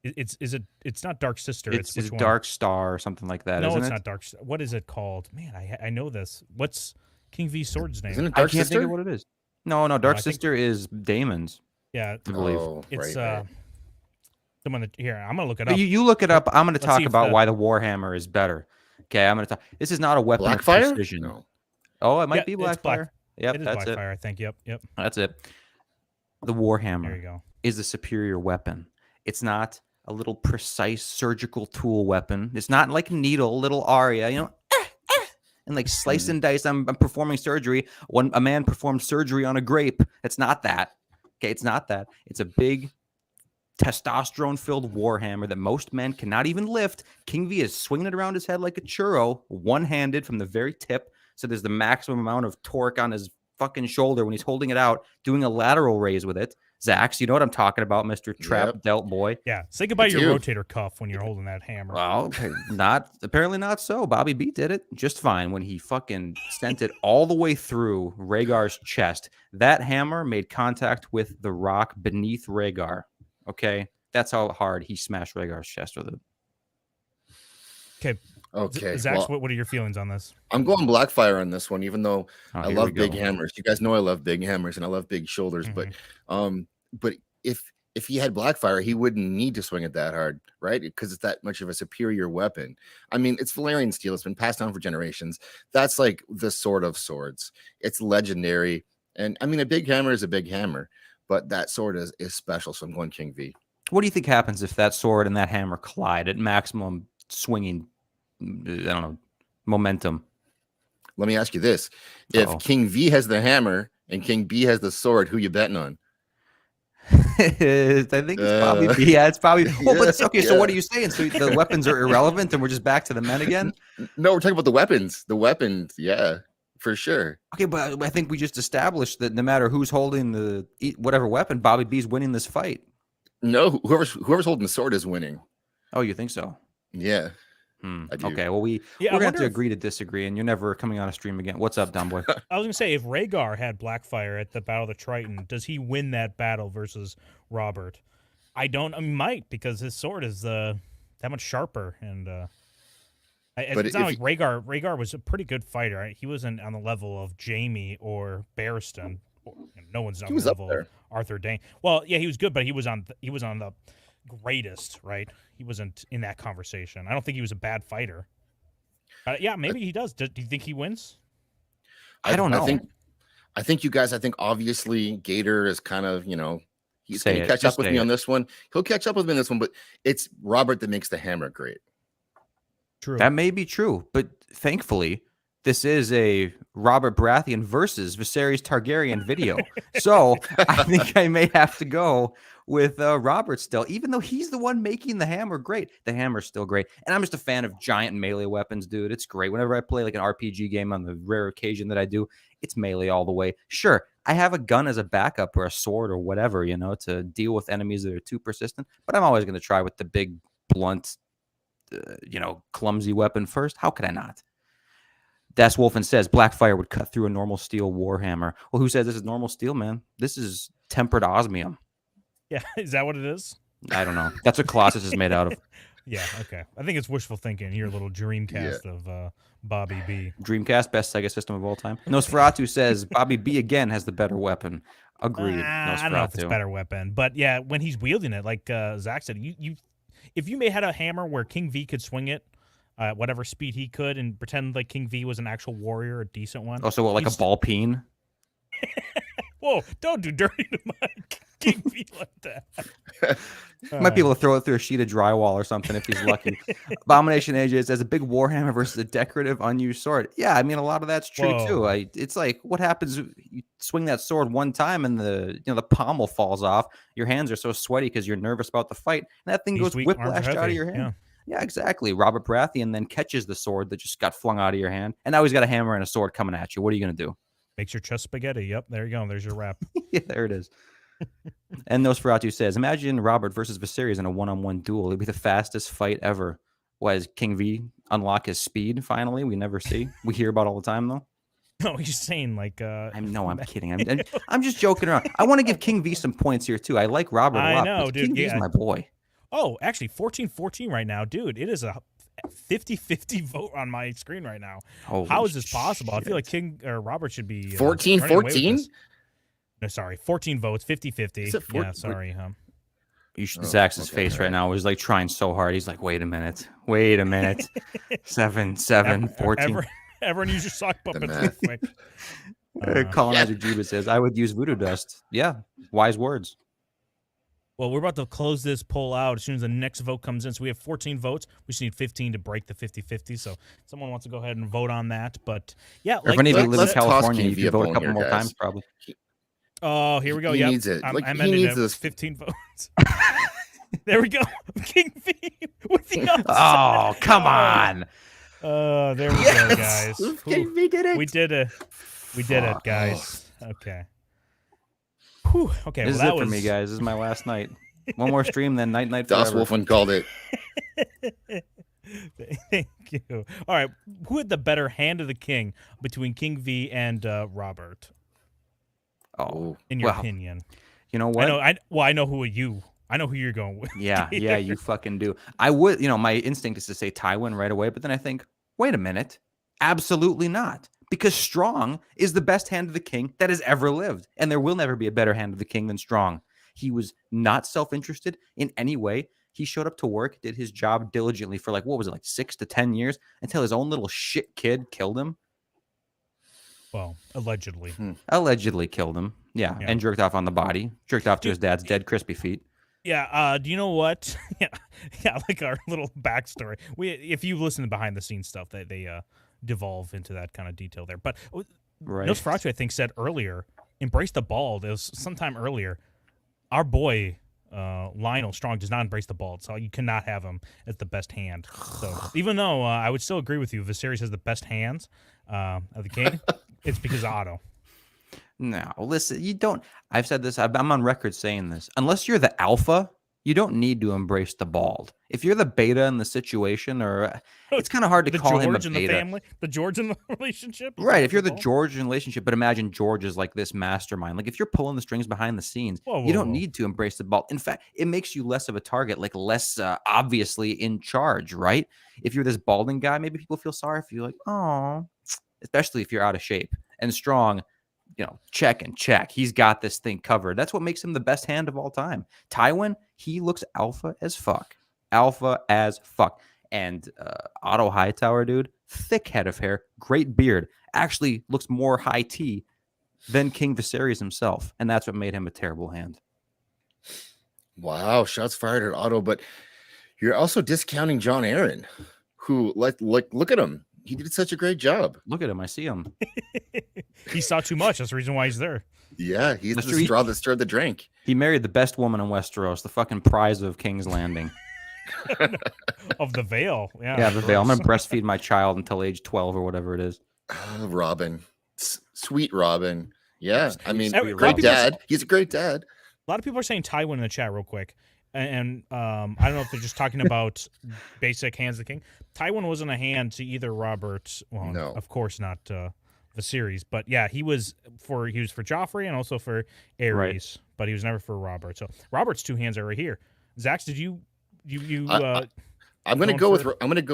It's not Dark Sister.
It's Dark Star or something like that.
No,
isn't
it's
it?
not Dark Star. What is it called? Man, I know this. What's King V's sword's name?
Isn't it Dark
I can't
Sister?
think of what it is. No, Dark Sister is Damon's.
Yeah,
I believe.
It's someone that here. I'm gonna look it up.
You look it up. I'm gonna talk about why the Warhammer is better. Okay, I'm gonna talk. This is not a weapon of precision.
No.
Oh, it might be Blackfire. Yep, that's it.
Blackfire, I think. Yep.
That's it. The Warhammer
there you go.
Is the superior weapon. It's not a little precise surgical tool weapon. It's not like needle, little Arya, and like slice and dice. I'm performing surgery. When a man performed surgery on a grape, it's not that. Okay, it's not that. It's a big testosterone-filled warhammer that most men cannot even lift. King V is swinging it around his head like a churro, one-handed from the very tip. So there's the maximum amount of torque on his fucking shoulder when he's holding it out, doing a lateral raise with it. Zax, you know what I'm talking about, Mr. Trap Delt Boy.
Yeah, say goodbye to your rotator cuff when you're holding that hammer.
Well, apparently not so. Bobby B did it just fine when he fucking sent it all the way through Rhaegar's chest. That hammer made contact with the rock beneath Rhaegar. Okay, that's how hard he smashed Rhaegar's chest with it.
Okay, Zach, what are your feelings on this?
I'm going Blackfire on this one, even though I love big hammers. You guys know I love big hammers and I love big shoulders. But if he had Blackfire, he wouldn't need to swing it that hard, right? Because it's that much of a superior weapon. I mean, it's Valyrian steel. It's been passed down for generations. That's like the sword of swords. It's legendary. And I mean, a big hammer is a big hammer, but that sword is special. So I'm going King V.
What do you think happens if that sword and that hammer collide at maximum swinging, I don't know, momentum?
Let me ask you this. If King V has the hammer and King B has the sword, who you betting on?
I think it's probably B. Yeah, it's probably. Well, but okay. So what are you saying? So the weapons are irrelevant, and we're just back to the men again?
No, we're talking about the weapons. The weapons, yeah, for sure.
Okay, but I think we just established that no matter who's holding the whatever weapon, Bobby B's winning this fight.
No, whoever's holding the sword is winning.
Oh, you think so?
Yeah.
Okay, well, we're going to have to agree to disagree, and you're never coming on a stream again. What's up, Dumb Boy?
I was going to say, if Rhaegar had Blackfire at the Battle of the Triton, does he win that battle versus Robert? I might, because his sword is that much sharper. And it's not like Rhaegar was a pretty good fighter. Right? He wasn't on the level of Jaime or Barristan. No one's on the level of Arthur Dayne. Well, yeah, he was good, but he was on the greatest, right? He wasn't in that conversation. I don't think he was a bad fighter. Yeah, maybe he does. Do you think he wins?
I don't know.
I think you guys. I think obviously Gator is kind of he's going to catch up with me on this one. He'll catch up with me on this one, but it's Robert that makes the hammer great.
True.
That may be true, but thankfully, this is a Robert Baratheon versus Viserys Targaryen video. So I think I may have to go with Robert still, even though he's the one making the hammer great. The hammer's still great. And I'm just a fan of giant melee weapons, dude. It's great. Whenever I play like an RPG game on the rare occasion that I do, it's melee all the way. Sure, I have a gun as a backup or a sword or whatever, to deal with enemies that are too persistent. But I'm always going to try with the big, blunt, clumsy weapon first. How could I not? Das Wolfen says Blackfire would cut through a normal steel warhammer. Well, who says this is normal steel, man? This is tempered osmium.
Yeah, is that what it is?
I don't know. That's what Colossus is made out of.
Yeah, okay. I think it's wishful thinking. Your little Dreamcast of Bobby B.
Dreamcast, best Sega system of all time. Nosferatu says Bobby B again has the better weapon. Agreed.
I don't know if it's a better weapon, but yeah, when he's wielding it, like Zach said, if you had a hammer where King V could swing it at whatever speed he could and pretend like King V was an actual warrior, a decent one.
Oh, so what, like a ball peen?
Whoa, don't do dirty to my King V like that.
Might be able to throw it through a sheet of drywall or something if he's lucky. Abomination AJ says a big warhammer versus a decorative unused sword. Yeah, I mean, a lot of that's true too. It's like, what happens if you swing that sword one time and the pommel falls off? Your hands are so sweaty because you're nervous about the fight, and that thing goes whiplashed out of your hand. Yeah, exactly. Robert Baratheon then catches the sword that just got flung out of your hand, and now he's got a hammer and a sword coming at you. What are you going to do?
Makes your chest spaghetti. Yep, there you go. There's your wrap.
Yeah, there it is. And Nosferatu says, imagine Robert versus Viserys in a one-on-one duel. It'd be the fastest fight ever. Why does King V unlock his speed finally? We never see. We hear about all the time, though.
No, he's saying like...
I'm kidding. I'm just joking around. I want to give King V some points here, too. I like Robert a lot. I know, dude. King V's my boy.
Oh, actually, 14-14 right now. Dude, it is a 50-50 vote on my screen right now.
Holy
How is this possible? Shit. I feel like Robert should be
14-14.
No, sorry, 14 votes, 50-50. Yeah, sorry.
Zach's face right now is like trying so hard. He's like, wait a minute. 7, 14.
Everyone use your sock puppet real quick.
Colonizer Juba says, I would use voodoo dust. Yeah, wise words.
Well, we're about to close this poll out as soon as the next vote comes in. So we have 14 votes. We just need 15 to break the 50-50. So someone wants to go ahead and vote on that. But yeah,
if any of you live in California, you can vote a couple more times, probably.
Oh, here we go.
He needs it.
I'm ending it with 15 votes. There we go. King V with the upset.
Oh, come on.
There we
Yes!
go, guys.
King V did it.
We did it. We did it,
Fuck.
guys. Okay. Whew. Okay,
This
well,
is it for me, guys. This is my last night. One more stream, then night
Das
forever.
Wolfen called it.
Thank you. All right, who had the better hand of the king between King V and Robert?
Oh,
In your
well,
opinion,
you know what?
I know who you're going with.
Yeah, you fucking do. I would, my instinct is to say Tywin right away, but then I think, wait a minute, absolutely not. Because Strong is the best hand of the king that has ever lived, and there will never be a better hand of the king than Strong. He was not self-interested in any way. He showed up to work, did his job diligently for 6 to 10 years until his own little shit kid killed him.
Well, allegedly.
Allegedly killed him. Yeah, and jerked off on the body. Jerked off to his dad's dead crispy feet.
Yeah, do you know what? yeah, like our little backstory. If you listen to behind the scenes stuff, they devolve into that kind of detail there. But
Right.
Nosferatu, I think, said earlier, embrace the bald. It was sometime earlier. Our boy Lionel Strong does not embrace the bald, so you cannot have him as the best hand. So even though I would still agree with you, Viserys has the best hands of the king, it's because of Otto.
No, listen, you don't. I've said this. I'm on record saying this. Unless you're the alpha, you don't need to embrace the bald. If you're the beta in the situation, or it's kind of hard to
the
call
George
him a
in
beta.
the family, the George in the relationship,
Right. If you're the George in the relationship, but imagine George is like this mastermind. Like if you're pulling the strings behind the scenes, you don't need to embrace the bald. In fact, it makes you less of a target, like less obviously in charge, right? If you're this balding guy, maybe people feel sorry for you, like, oh, especially if you're out of shape. And Strong, check and check. He's got this thing covered. That's what makes him the best hand of all time. Tywin, he looks alpha as fuck. Alpha as fuck. And Otto Hightower, dude, thick head of hair, great beard, actually looks more high tea than King Viserys himself. And that's what made him a terrible hand.
Wow, shots fired at Otto, but you're also discounting John Aaron, who look at him. He did such a great job.
Look at him. I see him.
He saw too much. That's the reason why he's there.
Yeah, he's the straw that stirred the drink.
He married the best woman in Westeros, the fucking prize of King's Landing.
Of the Vale.
Yeah, the Vale. I'm going to breastfeed my child until age 12 or whatever it is.
Oh, Robin. Sweet Robin. Yeah, I mean,
great
dad. He's a great dad.
A lot of people are saying Tywin in the chat real quick. And I don't know if they're just talking about basic hands of the king. Tywin wasn't a hand to either Robert. Well,
no,
of course not Viserys. But yeah, he was for Joffrey and also for Aerys, right. But he was never for Robert. So Robert's two hands are right here. Zax, did you?
I'm gonna go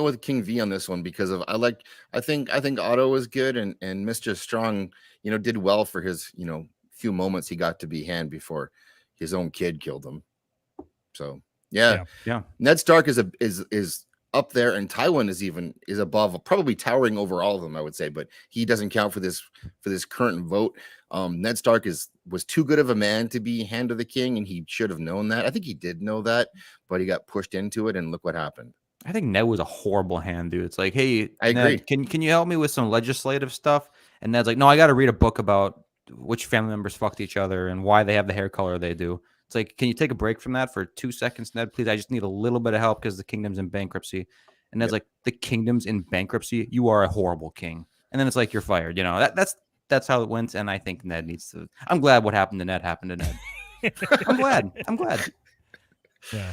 with King V on this one because of I think Otto was good and Mr. Strong did well for his few moments he got to be hand before his own kid killed him. So yeah. Ned Stark is up there, and Tywin is above, probably towering over all of them, I would say, but he doesn't count for this current vote. Ned Stark was too good of a man to be hand of the king, and he should have known that. I think he did know that, but he got pushed into it, and look what happened.
I think Ned was a horrible hand, dude. It's like, hey,
I agree.
Ned, can you help me with some legislative stuff? And Ned's like, no, I got to read a book about which family members fucked each other and why they have the hair color they do. It's like, can you take a break from that for 2 seconds, Ned? Please, I just need a little bit of help because the kingdom's in bankruptcy. And Ned's like, the kingdom's in bankruptcy? You are a horrible king. And then it's like, you're fired. That's how it went. And I think Ned needs to. I'm glad what happened to Ned happened to Ned. I'm glad.
Yeah.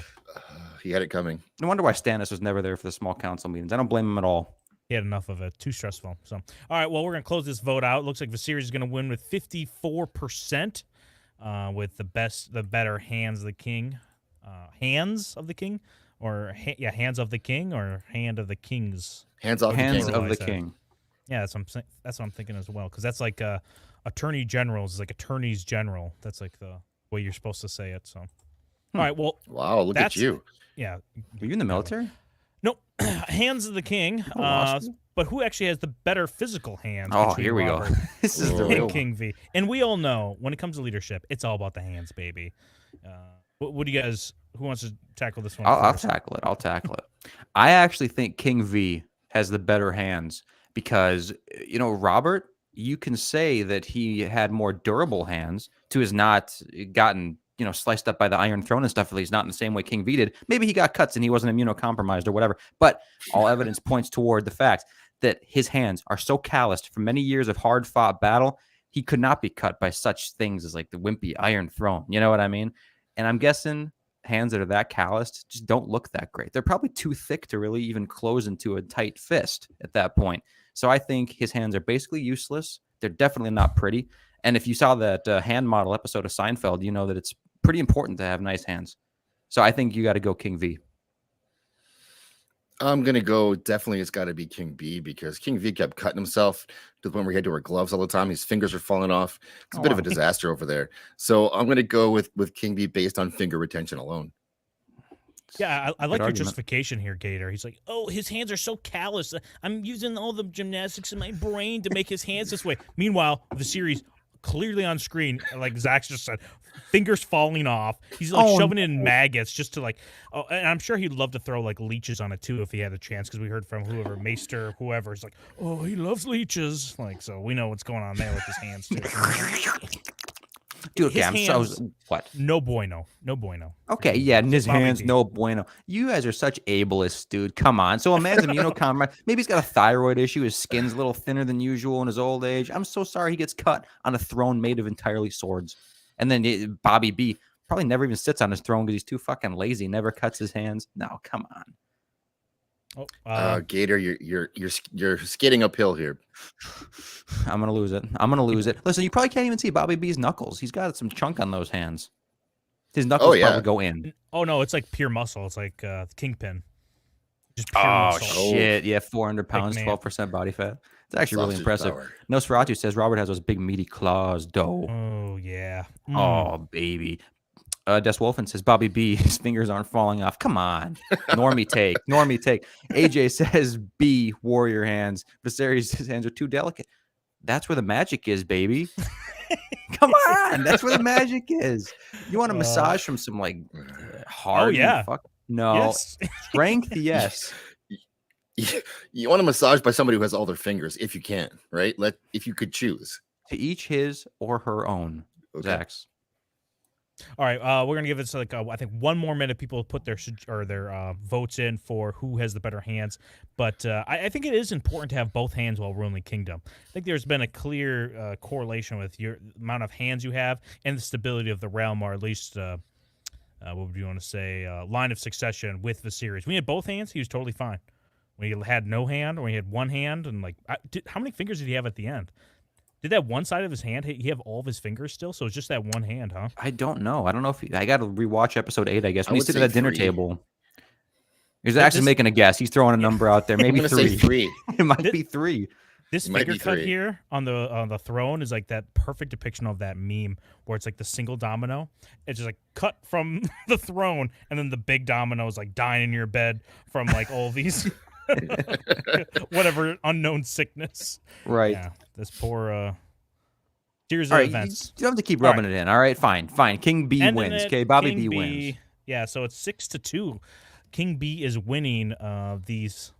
He had it coming.
No wonder why Stannis was never there for the small council meetings. I don't blame him at all.
He had enough of it. Too stressful. So, all right. Well, we're gonna close this vote out. It looks like Viserys is gonna win with 54%. With the better hands of the king, hands of the king, or hands of the king, or hand of the kings.
Hands of
the king.
Yeah, that's what I'm thinking as well, because that's like attorney generals, is like attorneys general. That's like the way you're supposed to say it. So, all right, well,
wow, look at you.
Yeah,
were you in the military?
Nope. Hands of the king. But who actually has the better physical hands?
Oh, here we go. This is the real
King V. And we all know when it comes to leadership, it's all about the hands, baby. What do you guys? Who wants to tackle this one?
I'll tackle it. I actually think King V has the better hands because Robert. You can say that he had more durable hands to his not gotten sliced up by the Iron Throne and stuff, at least not in the same way King V did. Maybe he got cuts and he wasn't immunocompromised or whatever. But all evidence points toward the fact that his hands are so calloused from many years of hard-fought battle, he could not be cut by such things as like the wimpy Iron Throne. You know what I mean? And I'm guessing hands that are that calloused just don't look that great. They're probably too thick to really even close into a tight fist at that point. So I think his hands are basically useless. They're definitely not pretty. And if you saw that hand model episode of Seinfeld, you know that it's pretty important to have nice hands. So I think you got to go King V.
I'm going to go, definitely it's got to be King B, because King V kept cutting himself to the point where he had to wear gloves all the time. His fingers are falling off. It's a bit of a disaster over there. So I'm going to go with King B based on finger retention alone.
Yeah, I like your justification here, Gator. He's like, oh, his hands are so callous. I'm using all the gymnastics in my brain to make his hands this way. Meanwhile, the series clearly on screen, like Zach just said, fingers falling off. He's like shoving in maggots just to and I'm sure he'd love to throw like leeches on it too if he had a chance, because we heard from whoever, Maester, whoever, is like, oh, he loves leeches. Like, so we know what's going on there with his hands too.
Dude, okay, I'm so what?
No bueno. No bueno.
Okay, yeah, in his hands, no bueno. You guys are such ableists, dude. Come on. So imagine immunocompromised. Maybe he's got a thyroid issue. His skin's a little thinner than usual in his old age. I'm so sorry he gets cut on a throne made of entirely swords. And then Bobby B probably never even sits on his throne because he's too fucking lazy. Never cuts his hands. No, come on.
Gator, you're skating uphill here.
I'm gonna lose it. Listen, you probably can't even see Bobby B's knuckles. He's got some chunk on those hands. His knuckles probably go in.
Oh no, it's like pure muscle. It's like Kingpin. Just pure muscle.
Shit! Yeah, 400 pounds, 12% body fat. It's actually really impressive. Power. Nosferatu says Robert has those big meaty claws, though.
Oh yeah.
Oh baby. Des Wolfen says Bobby B, his fingers aren't falling off. Come on. Normie take. AJ says B, warrior hands. Viserys, his hands are too delicate. That's where the magic is, baby. Come on. That's where the magic is. You want a massage from some like hard?
Oh, yeah.
No. Yes. Strength, yes.
You want a massage by somebody who has all their fingers, if you can, right? If you could choose.
To each his or her own. Okay. Zax.
All right, we're gonna give this I think 1 more minute. People put their votes in for who has the better hands, but I think it is important to have both hands while ruling Kingdom. I think there's been a clear correlation with your amount of hands you have and the stability of the realm, or at least what would you want to say, line of succession with the series. When he had both hands, he was totally fine. When he had no hand, or when he had one hand, and how many fingers did he have at the end? Did that one side of his hand, he have all of his fingers still? So it's just that one hand, huh?
I don't know. I don't know if I got to rewatch episode 8, I guess. When he's sitting at that dinner table. He's actually making a guess. He's throwing a number out there. Maybe 3.
Say 3.
It might be 3.
This finger cut here on the throne is like that perfect depiction of that meme where it's like the single domino. It's just like cut from the throne, and then the big domino is like dying in your bed from like all these whatever unknown sickness.
Right.
Yeah. This poor series of events.
You don't have to keep rubbing it in. All right, fine. King B wins. Okay, Bobby B wins.
Yeah, so it's 6-2. King B is winning these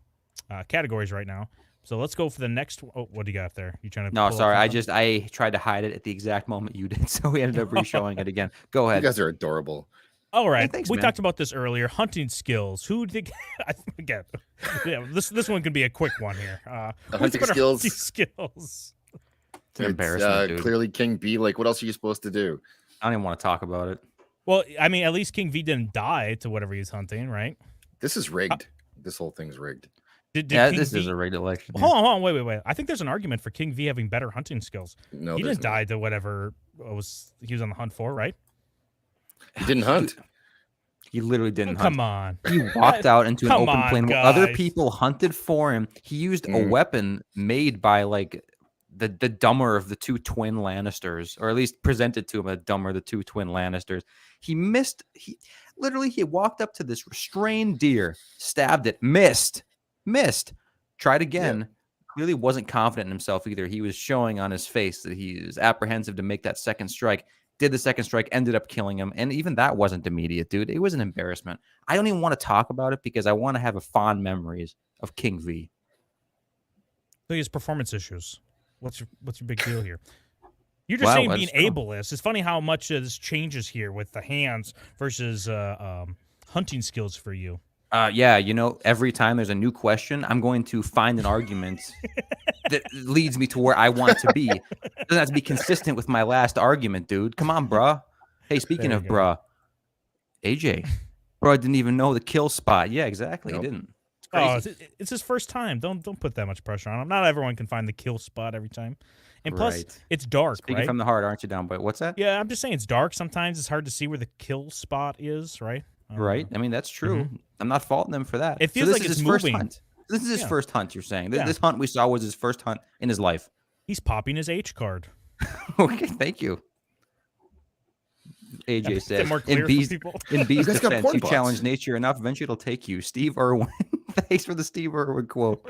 categories right now. So let's go for the next. Oh, what do you got there? You trying to?
No, sorry. I tried to hide it at the exact moment you did, so we ended up re-showing it again. Go ahead.
You guys are adorable.
All right, hey, thanks, we talked about this earlier. Hunting skills. Who did? I forget. Yeah, this one can be a quick one here.
Hunting skills.
Skills.
It's an embarrassment, dude.
Clearly, King B. Like, what else are you supposed to do?
I don't even want to talk about it.
Well, I mean, at least King V didn't die to whatever he's hunting, right?
This is rigged. This whole thing's rigged.
This is a rigged election.
Hold on, wait. I think there's an argument for King V having better hunting skills.
No,
he didn't die to whatever he was on the hunt for, right?
He didn't hunt.
He literally didn't hunt.
Come on.
He walked out into an open plain where other people hunted for him. He used a weapon made by like the dumber of the 2 twin Lannisters, or at least presented to him as dumber the 2 twin Lannisters. He missed. He walked up to this restrained deer, stabbed it, missed, tried again. Yeah. Clearly wasn't confident in himself either. He was showing on his face that he was apprehensive to make that second strike. Did the second strike, ended up killing him. And even that wasn't immediate, dude. It was an embarrassment. I don't even want to talk about it because I want to have a fond memories of King V.
So he has performance issues. What's your big deal here? You're just
Wow,
saying
that
being
is true.
ableist. It's funny how much this changes here with the hands versus hunting skills for you.
Yeah, you know, every time there's a new question, I'm going to find an argument that leads me to where I want to be. It doesn't have to be consistent with my last argument, dude. Come on, bruh. Hey, speaking
There
of
you go.
bruh, AJ, bro, didn't even know the kill spot. Yeah, exactly.
Nope.
He didn't. It's
Oh,
crazy.
it's his first time. Don't put that much pressure on him. Not everyone can find the kill spot every time. And plus,
Right.
it's dark,
Speaking
right?
from the heart, aren't you, down boy? What's that?
Yeah, I'm just saying it's dark. Sometimes it's hard to see where the kill spot is, right?
Right. I mean, that's true. I'm not faulting him for that.
It
So
feels
this
like
is
it's
his first
moving.
hunt. This is his
Yeah.
first hunt, you're saying.
Yeah.
This hunt we saw was his first hunt in his life.
He's popping his H card.
Okay, thank you. AJ
Is that
said,
more clear
in
for
B's
people?
defense,
porn
you
bots.
challenge nature enough, eventually it'll take you. Steve Irwin. Thanks for the Steve Irwin quote.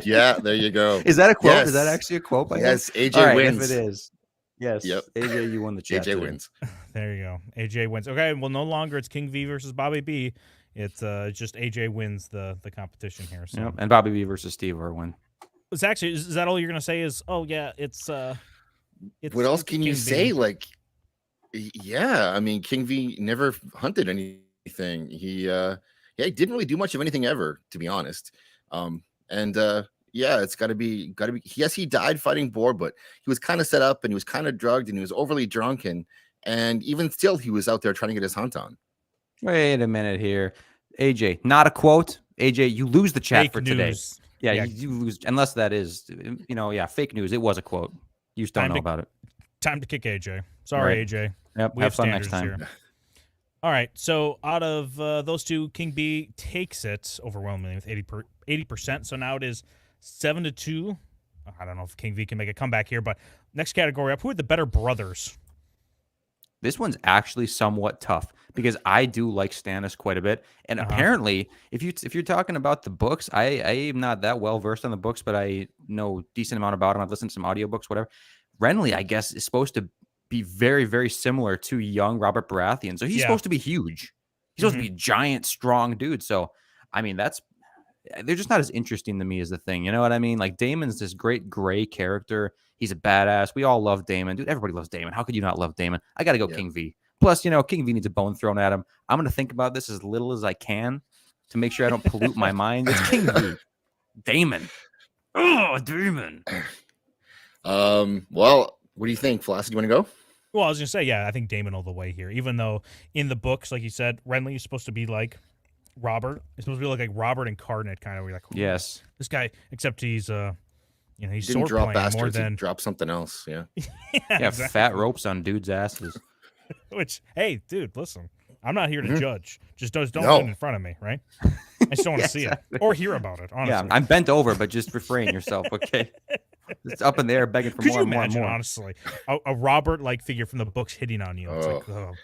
Yeah, there you go.
Is that a quote? Is that
Yes.
actually a quote by him?
Yes, AJ
All right,
wins.
if it is. Yes.
Yep.
AJ, you won the chat.
AJ
today.
wins.
There you go. AJ wins. Okay, well, no longer it's King V versus Bobby B. It's just AJ wins the competition here. So
Yep. And Bobby B versus Steve Irwin.
it's actually is that all you're gonna say? Is it's
What else can you
King V.
say? Like, yeah, I mean, King V never hunted anything. He didn't really do much of anything ever, to be honest. Yeah, it's gotta be. Yes, he died fighting Boar, but he was kind of set up and he was kind of drugged and he was overly drunk and even still he was out there trying to get his hunt on.
Wait a minute here. AJ, not a quote. AJ, you lose the chat
Fake
for today.
news.
Yeah,
Yeah.
You lose, unless that is, fake news. It was a quote. You just don't
Time
know
to-
about it.
Time to kick AJ. Sorry,
Right.
AJ.
Yep,
We
have
have
fun next
standards
time.
here. All right, so out of those two, King B takes it overwhelmingly with 80%. So now it is 7-2. I don't know if King V can make a comeback here, but next category up, who are the better brothers?
This one's actually somewhat tough because I do like Stannis quite a bit, and
Uh-huh.
apparently, if you're talking about the books, I am not that well versed on the books, but I know a decent amount about them. I've listened to some audiobooks, whatever. Renly, I guess, is supposed to be very, very similar to young Robert Baratheon, so he's
Yeah.
supposed to be huge. He's supposed to be a giant, strong dude. So, I mean, they're just not as interesting to me as the thing. You know what I mean? Like Daemon's this great gray character. He's a badass. We all love Daemon. Dude, everybody loves Daemon. How could you not love Daemon? I got to go
Yeah.
King V. Plus, King V needs a bone thrown at him. I'm going to think about this as little as I can to make sure I don't pollute my mind. It's King V. Daemon. Oh, Daemon.
Well, what do you think, Flaccid? You want to go?
Well, I was going to say, yeah, I think Daemon all the way here, even though in the books, like you said, Renly is supposed to be like Robert. It's supposed to be like Robert incarnate, kind of. Where you're like,
Yes.
this guy, except he's, he's
Didn't
sword
drop
playing more
bastards.
than.
He dropped something else. Yeah.
Yeah,
exactly.
fat ropes on dudes' asses.
Which, hey, dude, listen, I'm not here to judge. Just don't
No.
put it in front of me, right? I just don't want to see it or hear about it, honestly.
Yeah, I'm bent over, but just refrain yourself, okay? It's up in the air begging for
Could
more
you
and more and
imagine,
more.
honestly, a Robert-like figure from the books hitting on you? It's like,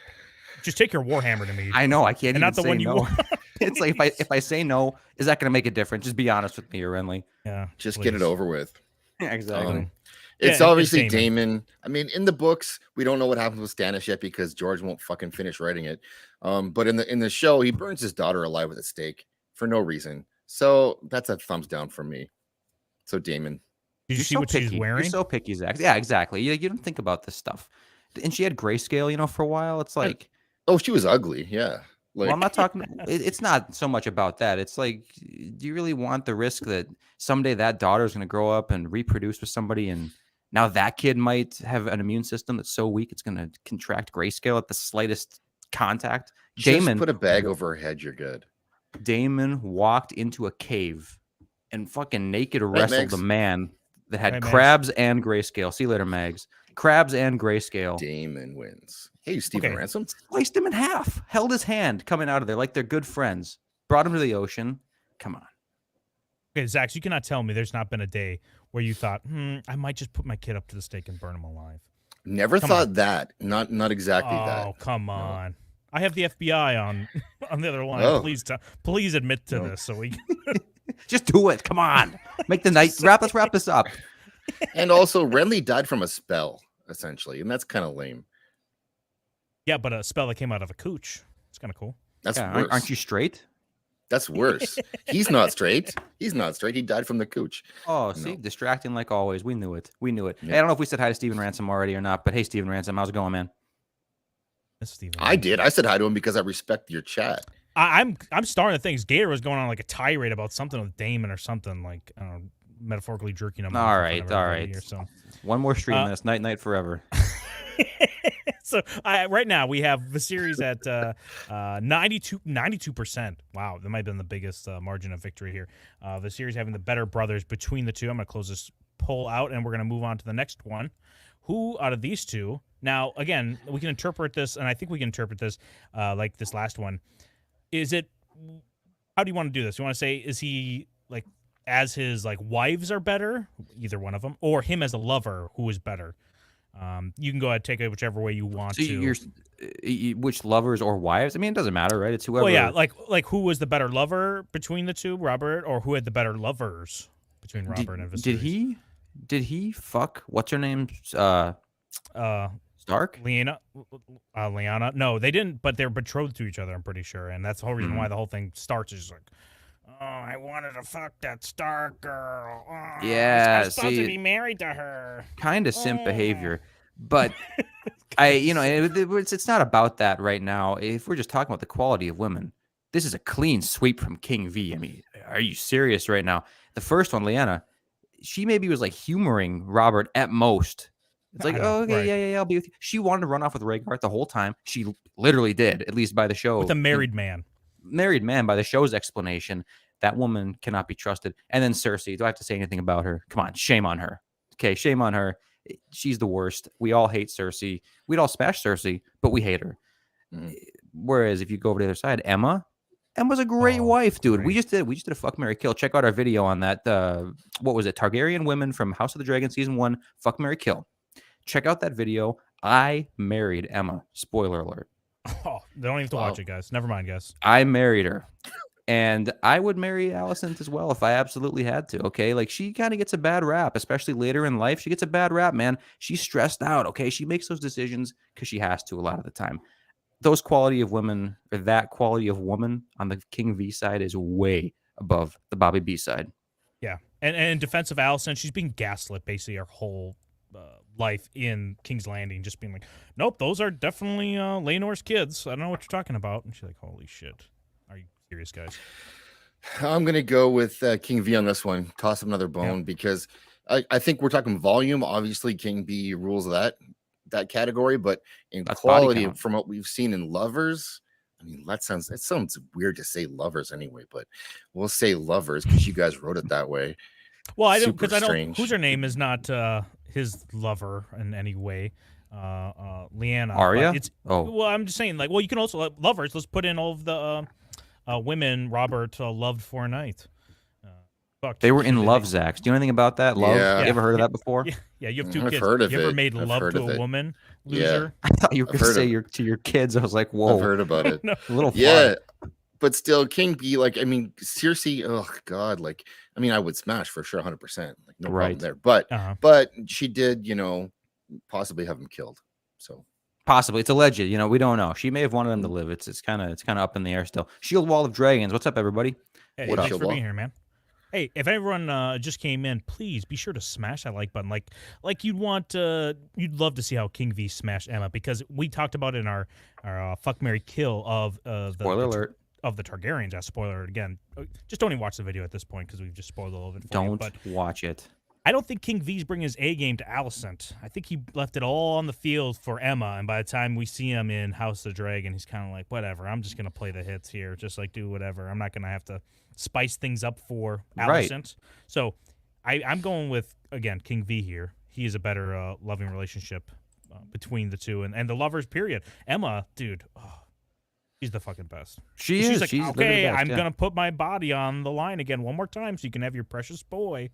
just take your Warhammer to me.
I know, I can't
And
even
not the
say
one you
no.
want.
It's like if I say no, is that going to make a difference? Just be honest with me, Renly.
Yeah,
Just get it
please.
over with.
Yeah, exactly.
It's
Yeah,
obviously
it's
Daemon. I mean, in the books, we don't know what happens with Stannis yet because George won't fucking finish writing it. But in the show, he burns his daughter alive with a stake for no reason. So that's a thumbs down from me. So Daemon.
Did you
You're
see
so
what
picky.
she's wearing?
You're so picky, Zach. Yeah, exactly. You don't think about this stuff. And she had grayscale, for a while. It's like,
Oh, she was ugly. Yeah. Like,
well, I'm not talking. It's not so much about that. It's like, do you really want the risk that someday that daughter is going to grow up and reproduce with somebody, and now that kid might have an immune system that's so weak it's going to contract grayscale at the slightest contact?
just
Daemon
put a bag over her head. You're good.
Daemon walked into a cave and fucking naked wrestled
Megs?
a man that had
Right, Megs?
crabs and grayscale. See you later, Mags. Crabs and grayscale.
Daemon wins. Hey, Stephen
Okay.
Ransom.
Sliced him in half. Held his hand coming out of there like they're good friends. Brought him to the ocean. Come on.
Okay, Zach, you cannot tell me there's not been a day where you thought, I might just put my kid up to the stake and burn him alive.
Never
Come
thought that. Not exactly
Oh,
that.
come on. I have the FBI on the other line.
Oh.
Please admit to
No.
this so we
Just do it. Come on. Make the night. Let's wrap this up.
And also, Renly died from a spell, essentially, and that's kind of lame.
Yeah, but a spell that came out of a cooch. It's kind of cool.
That's
Yeah,
worse.
aren't you straight?
That's worse. He's not straight. He's not straight. He died from the cooch.
Oh, see, distracting like always. We knew it. We knew it.
Yeah.
Hey, I don't know if we said hi to Steven Ransom already or not, but hey, Steven Ransom, how's it going, man?
Steven
I did. I said hi to him because I respect your chat.
I'm starting to think Gator was going on like a tirade about something with Damon or something, like I don't know, metaphorically jerking him.
All right.
Here, so.
One more stream, and it's night forever.
So right now we have Viserys at 92%. Wow, that might have been the biggest margin of victory here. Viserys having the better brothers between the two. I'm going to close this poll out, and we're going to move on to the next one. Who out of these two? Now, again, we can interpret this, and I think we can interpret this like this last one. Is it? How do you want to do this? You want to say, is he like as his like wives are better, either one of them, or him as a lover who is better? You can go ahead and take it whichever way you want to.
Which lovers or wives? I mean, it doesn't matter, right? It's whoever.
Well, yeah, like who was the better lover between the two, Robert, or who had the better lovers between Robert and Viserys?
Did he fuck what's her name? Stark?
Lyanna? No, they didn't, but they're betrothed to each other, I'm pretty sure, and that's the whole reason why the whole thing starts is like, oh, I wanted to fuck that Stark girl. Oh,
yeah,
I'm supposed to be married to her.
Kind of simp behavior, but it's not about that right now. If we're just talking about the quality of women, this is a clean sweep from King V. I mean, are you serious right now? The first one, Lyanna, she maybe was like humoring Robert at most. It's like, oh, okay, right. yeah, I'll be with you. She wanted to run off with Rhaegar the whole time. She literally did, at least by the show.
With a married man.
Married man, by the show's explanation. That woman cannot be trusted. And then Cersei, do I have to say anything about her? Come on, shame on her. Okay, shame on her. She's the worst. We all hate Cersei. We'd all smash Cersei, but we hate her. Whereas if you go over to the other side, Emma's a great wife, dude. Great. We just did a fuck, marry, kill. Check out our video on that. What was it? Targaryen women from House of the Dragon season 1, fuck, marry, kill. Check out that video. I married Emma. Spoiler alert.
Oh, they don't even have to watch it, guys. Never mind, guys.
I married her. And I would marry Alicent as well if I absolutely had to, okay? Like, she kind of gets a bad rap, especially later in life. She gets a bad rap, man. She's stressed out, okay? She makes those decisions because she has to a lot of the time. Those quality of women, or that quality of woman on the King V side is way above the Bobby B side.
Yeah. And in defense of Alicent, she's being gaslit basically her whole life in King's Landing, just being like, nope, those are definitely Laenor's kids. I don't know what you're talking about. And she's like, holy shit. Are you serious, guys?
I'm going to go with King V on this one. Toss him another bone because I think we're talking volume. Obviously, King V rules that category, but in quality, from what we've seen in lovers, I mean, it sounds weird to say lovers anyway, but we'll say lovers because you guys wrote it that way.
Well, I don't, because I don't, who's her name is not his lover in any way. Lyanna.
Arya?
Well, I'm just saying, like, well, you can also lovers. Let's put in all of the women Robert loved for a night.
They were in love, Zach. Do you know anything about that? Love?
Yeah.
You ever heard of that before?
Yeah, you have two kids.
Heard of
you ever
it.
made love to a woman, loser?
I thought you were going to say to your kids. I was like, whoa.
I've heard about it.
No.
A little far.
Yeah, but still, King B, like, I mean, Cersei, oh, God, like, I mean, I would smash for sure, 100%. Like, no problem there. But she did, possibly have him killed. So
possibly, it's alleged. We don't know. She may have wanted him to live. It's kind of up in the air still. Shield Wall of Dragons. What's up, everybody?
Hey, thanks for being here, man. Hey, if everyone just came in, please be sure to smash that like button. Like you'd love to see how King V smashed Emma, because we talked about it in our fuck, marry, kill of
spoiler alert
of the Targaryens. Spoiler alert again. Just don't even watch the video at this point because we've just spoiled all of it.
Don't watch it.
I don't think King V's bringing his A game to Alicent. I think he left it all on the field for Emma, and by the time we see him in House of the Dragon, he's kind of like, whatever, I'm just going to play the hits here, just like do whatever. I'm not going to have to spice things up for Alicent. Right. So I'm going with, again, King V here. He is a better loving relationship between the two, and the lovers, period. Emma, dude, she's the fucking best. She's like, okay, I'm going to put my body on the line again one more time so you can have your precious boy.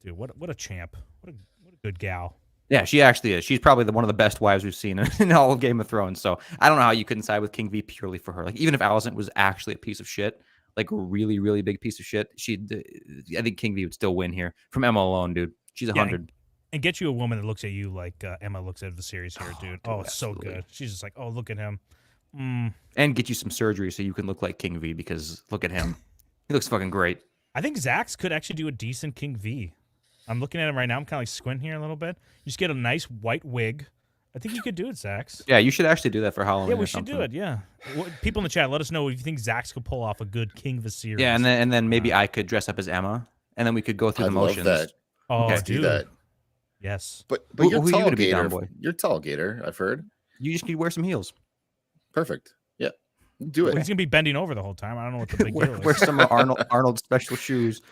Dude, what a champ. What a good gal.
Yeah, she actually is. She's probably one of the best wives we've seen in all of Game of Thrones. So I don't know how you couldn't side with King V purely for her. Like, even if Alicent was actually a piece of shit, like a really, really big piece of shit, I think King V would still win here. From Emma alone, dude. She's 100.
And get you a woman that looks at you like Emma looks at Viserys here, dude. Oh, it's absolutely so good. She's just like, oh, look at him.
And get you some surgery so you can look like King V, because look at him. He looks fucking great.
I think Zax could actually do a decent King V. I'm looking at him right now. I'm kind of like squinting here a little bit. You just get a nice white wig. I think you could do it, Zax.
Yeah, you should actually do that for Halloween.
Yeah, we
or
should
something.
do it. Yeah, people in the chat, let us know if you think Zax could pull off a good King Viserys.
Yeah, and then maybe I could dress up as Emma, and then we could go through the motions.
Love that.
Oh,
Let's
dude.
do that.
Yes.
But
Who
you're
are you
tall,
gonna be,
Gator.
Don Boy?
You're tall, Gator. I've heard.
You just need to wear some heels.
Perfect. Yeah, do it.
Well, he's gonna be bending over the whole time. I don't know what the big deal is.
Wear some Arnold special shoes.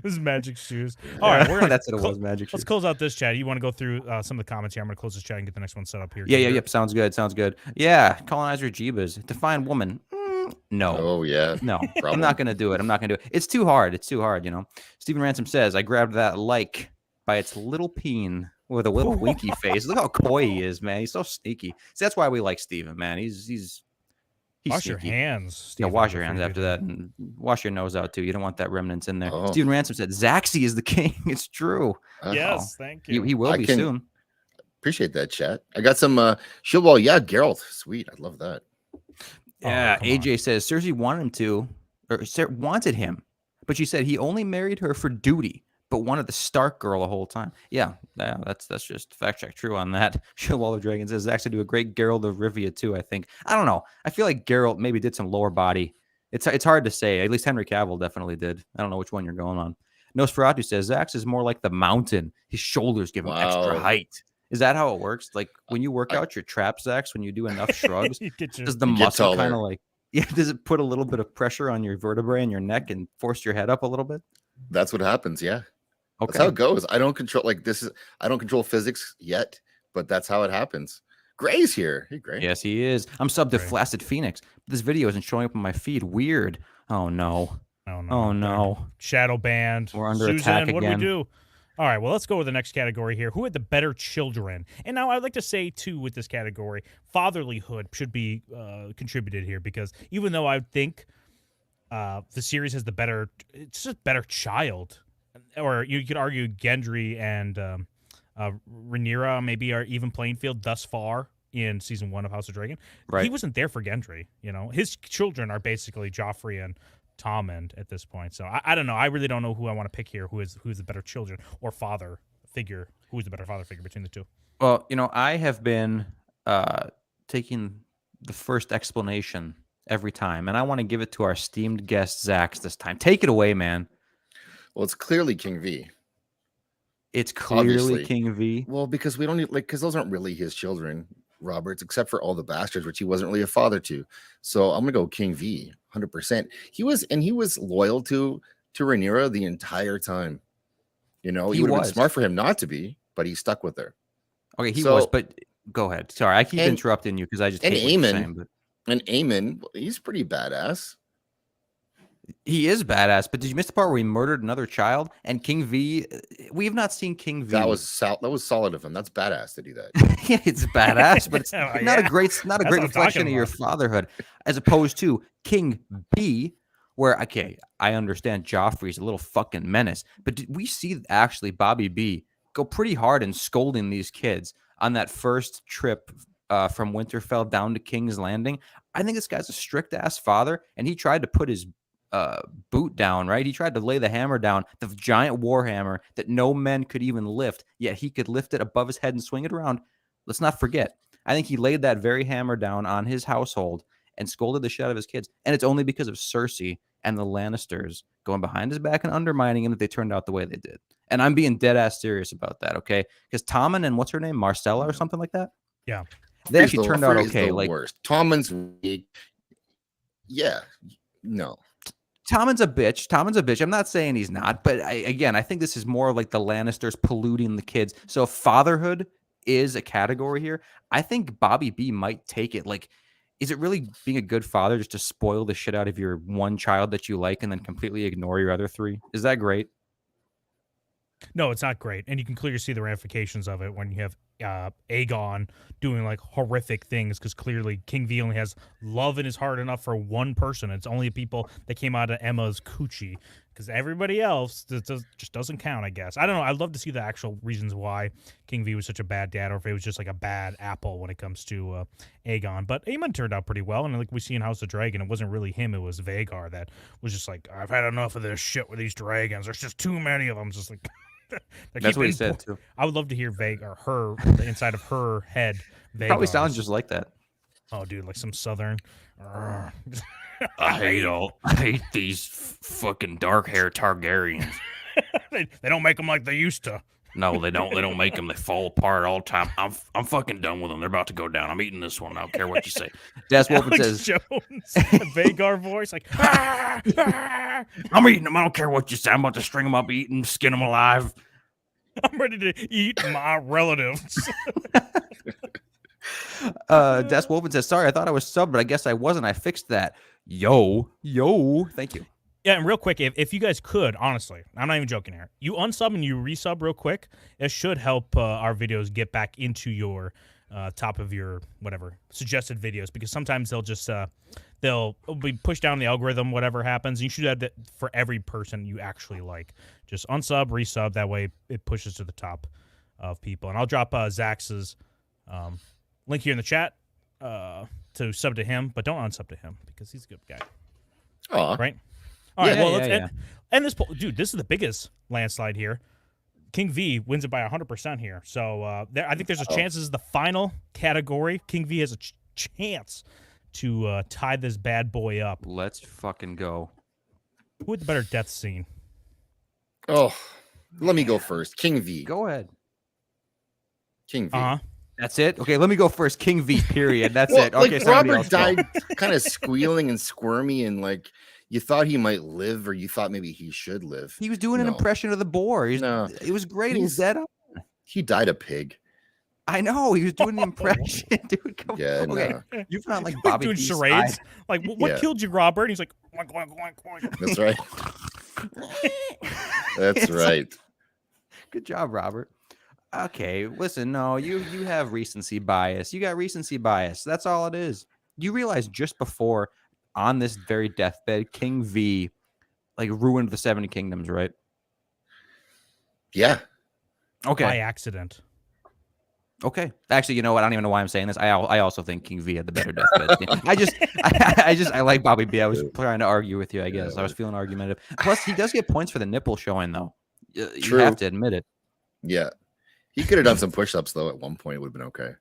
This is magic shoes. All right, we're gonna
That's what it was, magic shoes.
let's close out this chat. You want to go through some of the comments here? I'm gonna close this chat and get the next one set up here.
Yeah, yep. Sounds good. Yeah, colonizer Jeebas. Define woman. No.
Oh yeah.
No,
Problem.
I'm not gonna do it. It's too hard. You know. Stephen Ransom says, I grabbed that like by its little peen with a little winky face. Look how coy he is, man. He's so sneaky. See, that's why we like Stephen, man. He's
wash
sneaky.
your hands.
Yeah,
Stephen,
wash your hands
before you
after
do
that, and wash your nose out too. You don't want that remnants in there.
Oh.
Stephen Ransom said, Zaxi is the king. It's true.
Yes, thank you.
He will be soon.
Appreciate that, chat. I got some shield wall. Yeah, Geralt. Sweet. I love that.
Yeah,
come
AJ says Cersei wanted him, but she said he only married her for duty, but wanted the Stark girl the whole time. Yeah, that's just fact check true on that. Wall of Dragons says actually do a great Geralt of Rivia too. I think. I don't know. I feel like Geralt maybe did some lower body. It's hard to say. At least Henry Cavill definitely did. I don't know which one you're going on. Nosferatu says Zax is more like the mountain. His shoulders give him extra height. Is that how it works? Like when you work out your traps, Zax, when you do enough shrugs, does the muscle kind of like, does it put a little bit of pressure on your vertebrae and your neck and force your head up a little bit?
That's what happens. Yeah.
Okay.
That's how it goes. I don't control physics yet, but that's how it happens. Gray's here. Hey, Gray.
Yes, he is. I'm subbed to Flaccid Phoenix. This video isn't showing up on my feed. Weird. Oh no. Oh no.
Shadow banned.
We're under
Susan,
attack again.
What do we do? All right, well, let's go with the next category here. Who had the better children? And now I'd like to say, too, with this category, fatherlyhood should be contributed here because even though I think the series has it's just better child. Or you could argue Gendry and Rhaenyra maybe are even playing field thus far in season 1 of House of Dragon.
Right.
He wasn't there for Gendry, you know. His children are basically Joffrey and Tormund at this point. So I don't know. I really don't know who I want to pick here. Who's the better children or father figure? Who's the better father figure between the two?
Well, you know, I have been taking the first explanation every time, and I want to give it to our esteemed guest Zax this time. Take it away, man.
Well, it's clearly King V.
It's clearly
Obviously.
King V.
Well, because we don't need because those aren't really his children, Roberts, except for all the bastards, which he wasn't really a father to. So I'm gonna go King V, 100%. He was loyal to Rhaenyra the entire time. You know, it would have been smart for him not to be, but he stuck with her.
Okay, he was, but go ahead. Sorry, I keep interrupting you because I just hate what you're saying, but...
And Aemon, he's pretty badass.
He is badass, but did you miss the part where he murdered another child? And King V, we have not seen King V.
That was solid of him. That's badass to do that.
Yeah, it's badass, but it's not a great reflection of your fatherhood, as opposed to King B, where I understand Joffrey's a little fucking menace, but did we see actually Bobby B go pretty hard in scolding these kids on that first trip from Winterfell down to King's Landing? I think this guy's a strict ass father, and he tried to put his boot down, right? He tried to lay the hammer down, the giant war hammer that no men could even lift, yet he could lift it above his head and swing it around. Let's not forget, I think he laid that very hammer down on his household and scolded the shit out of his kids. And it's only because of Cersei and the Lannisters going behind his back and undermining him that they turned out the way they did. And I'm being dead ass serious about that, okay? Because Tommen and what's her name, Marcella or something like that?
Yeah.
They actually turned out okay.
Like worst. Tommen's no.
Tommen's a bitch. I'm not saying he's not, but I think this is more like the Lannisters polluting the kids. So fatherhood is a category here. I think Bobby B might take it. Like, is it really being a good father just to spoil the shit out of your one child that you like and then completely ignore your other three? Is that great?
No, it's not great. And you can clearly see the ramifications of it when you have Aegon doing like horrific things because clearly King V only has love in his heart enough for one person. It's only people that came out of Emma's coochie because everybody else just doesn't count, I guess. I don't know. I'd love to see the actual reasons why King V was such a bad dad, or if it was just like a bad apple when it comes to Aegon. But Aemon turned out pretty well, and like we see in House of Dragon, it wasn't really him. It was Vhagar that was just like, I've had enough of this shit with these dragons. There's just too many of them. Just like
That's what he said too.
I would love to hear the inside of her head.
Probably sounds just like that.
Oh, dude, like some southern.
I hate these fucking dark hair Targaryens.
they don't make them like they used to.
No, they don't. They don't make them. They fall apart all the time. I'm fucking done with them. They're about to go down. I'm eating this one. I don't care what you say.
That's what it
Alex
says.
Jones, Vhagar voice, like,
I'm eating them. I don't care what you say. I'm about to string them up, eat them, skin them alive.
I'm ready to eat my relatives.
Des Wolfen says, sorry, I thought I was subbed, but I guess I wasn't. I fixed that. Yo. Thank you.
Yeah, and real quick, if you guys could, honestly, I'm not even joking here, you unsub and you resub real quick, it should help our videos get back into your top of your whatever suggested videos, because sometimes they'll just they'll be pushed down the algorithm, whatever happens. You should have that for every person you actually like. Just unsub, resub, that way it pushes to the top of people. And I'll drop Zach's link here in the chat to sub to him, but don't unsub to him because he's a good guy.
Aw.
Right? All right,
Yeah,
well,
yeah,
let's end this poll. Dude, this is the biggest landslide here. King V wins it by 100% here. So I think there's a chance this is the final category. King V has a chance to tie this bad boy up.
Let's fucking go.
Who had the better death scene?
Oh, let me go first. King V.
Go ahead.
King V.
Uh-huh.
That's it? Okay, let me go first. King V, period. That's
Well,
it. Okay,
like
somebody
Robert
else go.
died kind of squealing and squirmy, and like you thought he might live, or you thought maybe he should live.
He was doing an
No.
impression of the boar.
No.
It was great. He was dead on.
He died a pig.
I know. He was doing the impression. Dude, come
Yeah,
on. Okay,
no.
you found like Bobby
Doing
B's
charades.
side.
Like, what
Yeah.
killed you, Robert? And he's like, oink, oink, oink, oink.
That's right. That's
It's
right.
Good job, Robert. Okay, listen, no, you have recency bias. You got recency bias. That's all it is. You realize just before, on this very deathbed, King V like ruined the 70 Kingdoms, right?
Yeah.
Okay.
By accident.
Okay. Actually, you know what? I don't even know why I'm saying this. I also think King V had the better deathbed scene. I like Bobby B. I was trying to argue with you, I guess. I was feeling argumentative. Plus, he does get points for the nipple showing, though. You
True.
have to admit it.
Yeah. He could have done some push-ups though. At one point, it would have been okay.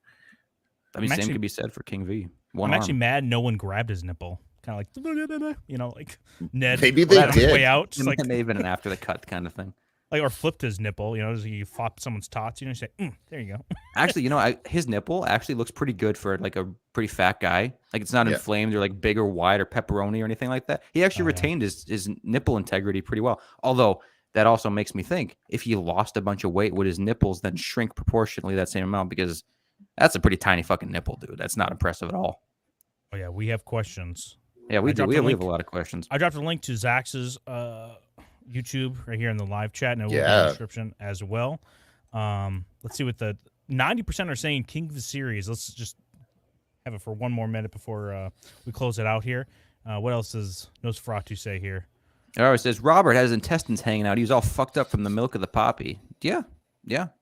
I mean,
I'm
same
actually-
could be said for King V.
I'm actually mad no one grabbed his nipple. Kind of like, you know, like Ned.
Maybe they
on his
did.
way out, just
It
like,
may have been an after the cut kind of thing.
or flipped his nipple. You know, you flop someone's tots. You know, you say, there you go.
Actually, you know, his nipple actually looks pretty good for like a pretty fat guy. Like it's not
Yeah.
inflamed or like big or wide or pepperoni or anything like that. He actually retained his nipple integrity pretty well. Although that also makes me think, if he lost a bunch of weight, would his nipples then shrink proportionally that same amount? Because that's a pretty tiny fucking nipple, dude. That's not impressive at all.
Oh, yeah, we have questions.
Yeah, we
I
do.
dropped
We
a
have
link.
a lot of questions.
I dropped a link to Zach's YouTube right here in the live chat, and it will be in
Yeah.
the description as well. Let's see what the 90% are saying. King of the series. Let's just have it for one more minute before we close it out here. What else does Nosferatu say here?
It says Robert had his intestines hanging out. He was all fucked up from the milk of the poppy. Yeah.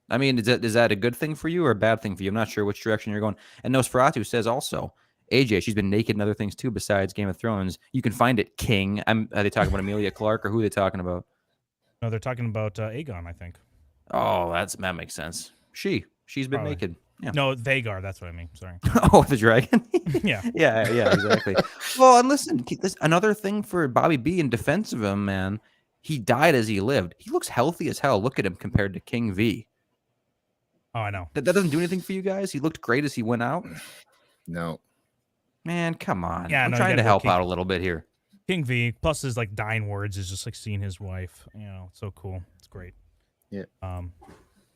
I mean, is that a good thing for you or a bad thing for you? I'm not sure which direction you're going. And Nosferatu says also, AJ, she's been naked in other things too besides Game of Thrones. You can find it, King. Are they talking about Emilia Clarke or who are they talking about?
No, they're talking about Aegon, I think.
Oh, that makes sense. She's been
Probably.
naked. Yeah.
No, Vhagar. That's what I mean. Sorry.
Oh, the dragon.
Yeah.
yeah, exactly. Well, and listen, this another thing for Bobby B in defense of him, man. He died as he lived. He looks healthy as hell. Look at him compared to King V.
Oh, I know.
That doesn't do anything for you guys. He looked great as he went out.
No.
Man, come on.
Yeah,
I'm
no, you
trying
gotta
to
go
help
King.
out a little bit here.
King V, plus his like dying words is just like seeing his wife. You know, so cool. It's great.
Yeah.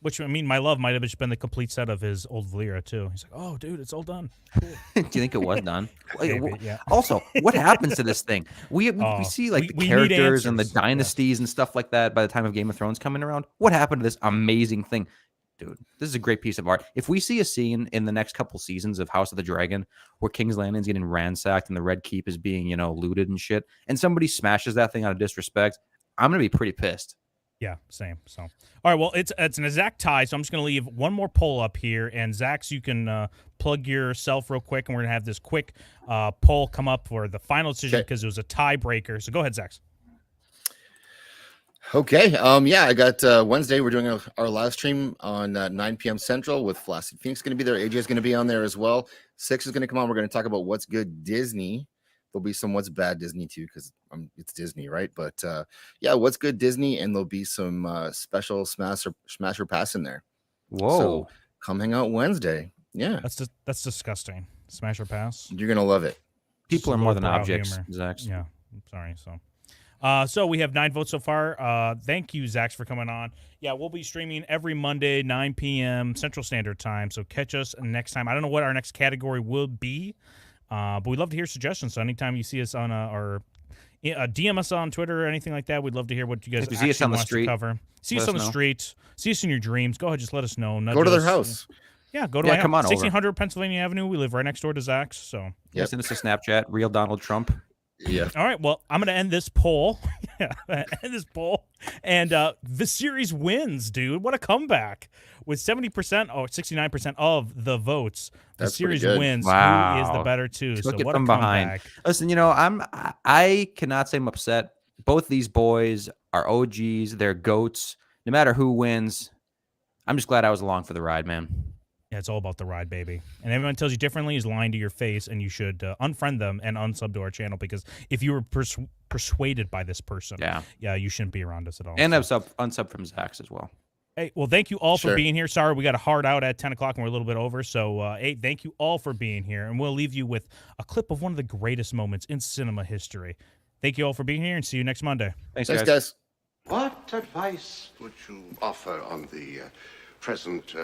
Which I mean, my love might have just been the complete set of his old Valyria too. He's like, oh, dude, it's all done. Cool.
Do you think it was done?
Maybe, yeah.
Also, what happens to this thing? We see like
we
the
need
characters and the
answers. Yes.
dynasties and stuff like that by the time of Game of Thrones coming around. What happened to this amazing thing? dude, this is a great piece of art. If we see a scene in the next couple seasons of House of the Dragon where King's Landing's getting ransacked and the Red Keep is being, looted and shit, and somebody smashes that thing out of disrespect, I'm gonna be pretty pissed.
Yeah, same. So, all right. Well, it's an exact tie. So I'm just gonna leave one more poll up here, and Zax, you can plug yourself real quick, and we're gonna have this quick poll come up for the final decision because it was a tiebreaker. So go ahead, Zax.
Okay. Yeah, I got Wednesday. We're doing our live stream on 9 p.m. Central with Flaccid Phoenix going to be there. AJ is going to be on there as well. 6 is going to come on. We're going to talk about what's good Disney. There'll be some what's bad Disney too, because it's Disney, right? But yeah, what's good Disney, and there'll be some special smasher pass in there.
Whoa!
So come hang out Wednesday. Yeah,
that's disgusting. Smasher pass.
You're gonna love it.
People are more than objects, Zax.
Yeah, I'm sorry. So we have 9 votes so far. Thank you, Zax, for coming on. Yeah, we'll be streaming every Monday, 9 p.m. Central Standard Time. So catch us next time. I don't know what our next category will be, but we'd love to hear suggestions. So anytime you see us on or DM us on Twitter or anything like that, we'd love to hear what you guys
see us on the
want
street.
to cover. See us on the street. See us in your dreams. Go ahead, just let us know.
Go to their house.
Yeah, go to my house.
Come on
1600 Pennsylvania Avenue. We live right next door to Zax. So
send us a Snapchat. Real Donald Trump.
Yeah.
All right. Well, I'm going to end this poll. And Viserys wins, dude. What a comeback. With 70% or 69% of the votes, Viserys wins.
Wow.
Who is the better two?
Took
so
it
what
from
a
behind.
comeback.
Listen, I cannot say I'm upset. Both these boys are OGs. They're goats. No matter who wins, I'm just glad I was along for the ride, man.
Yeah, it's all about the ride, baby. And everyone tells you differently is lying to your face, and you should unfriend them and unsub to our channel, because if you were persuaded by this person, you shouldn't be around us at all.
And unsub from Zax as well.
Hey, well, thank you all for being here. Sorry, we got a hard out at 10 o'clock, and we're a little bit over. So, hey, thank you all for being here. And we'll leave you with a clip of one of the greatest moments in cinema history. Thank you all for being here, and see you next Monday.
Thanks guys.
What advice would you offer on the present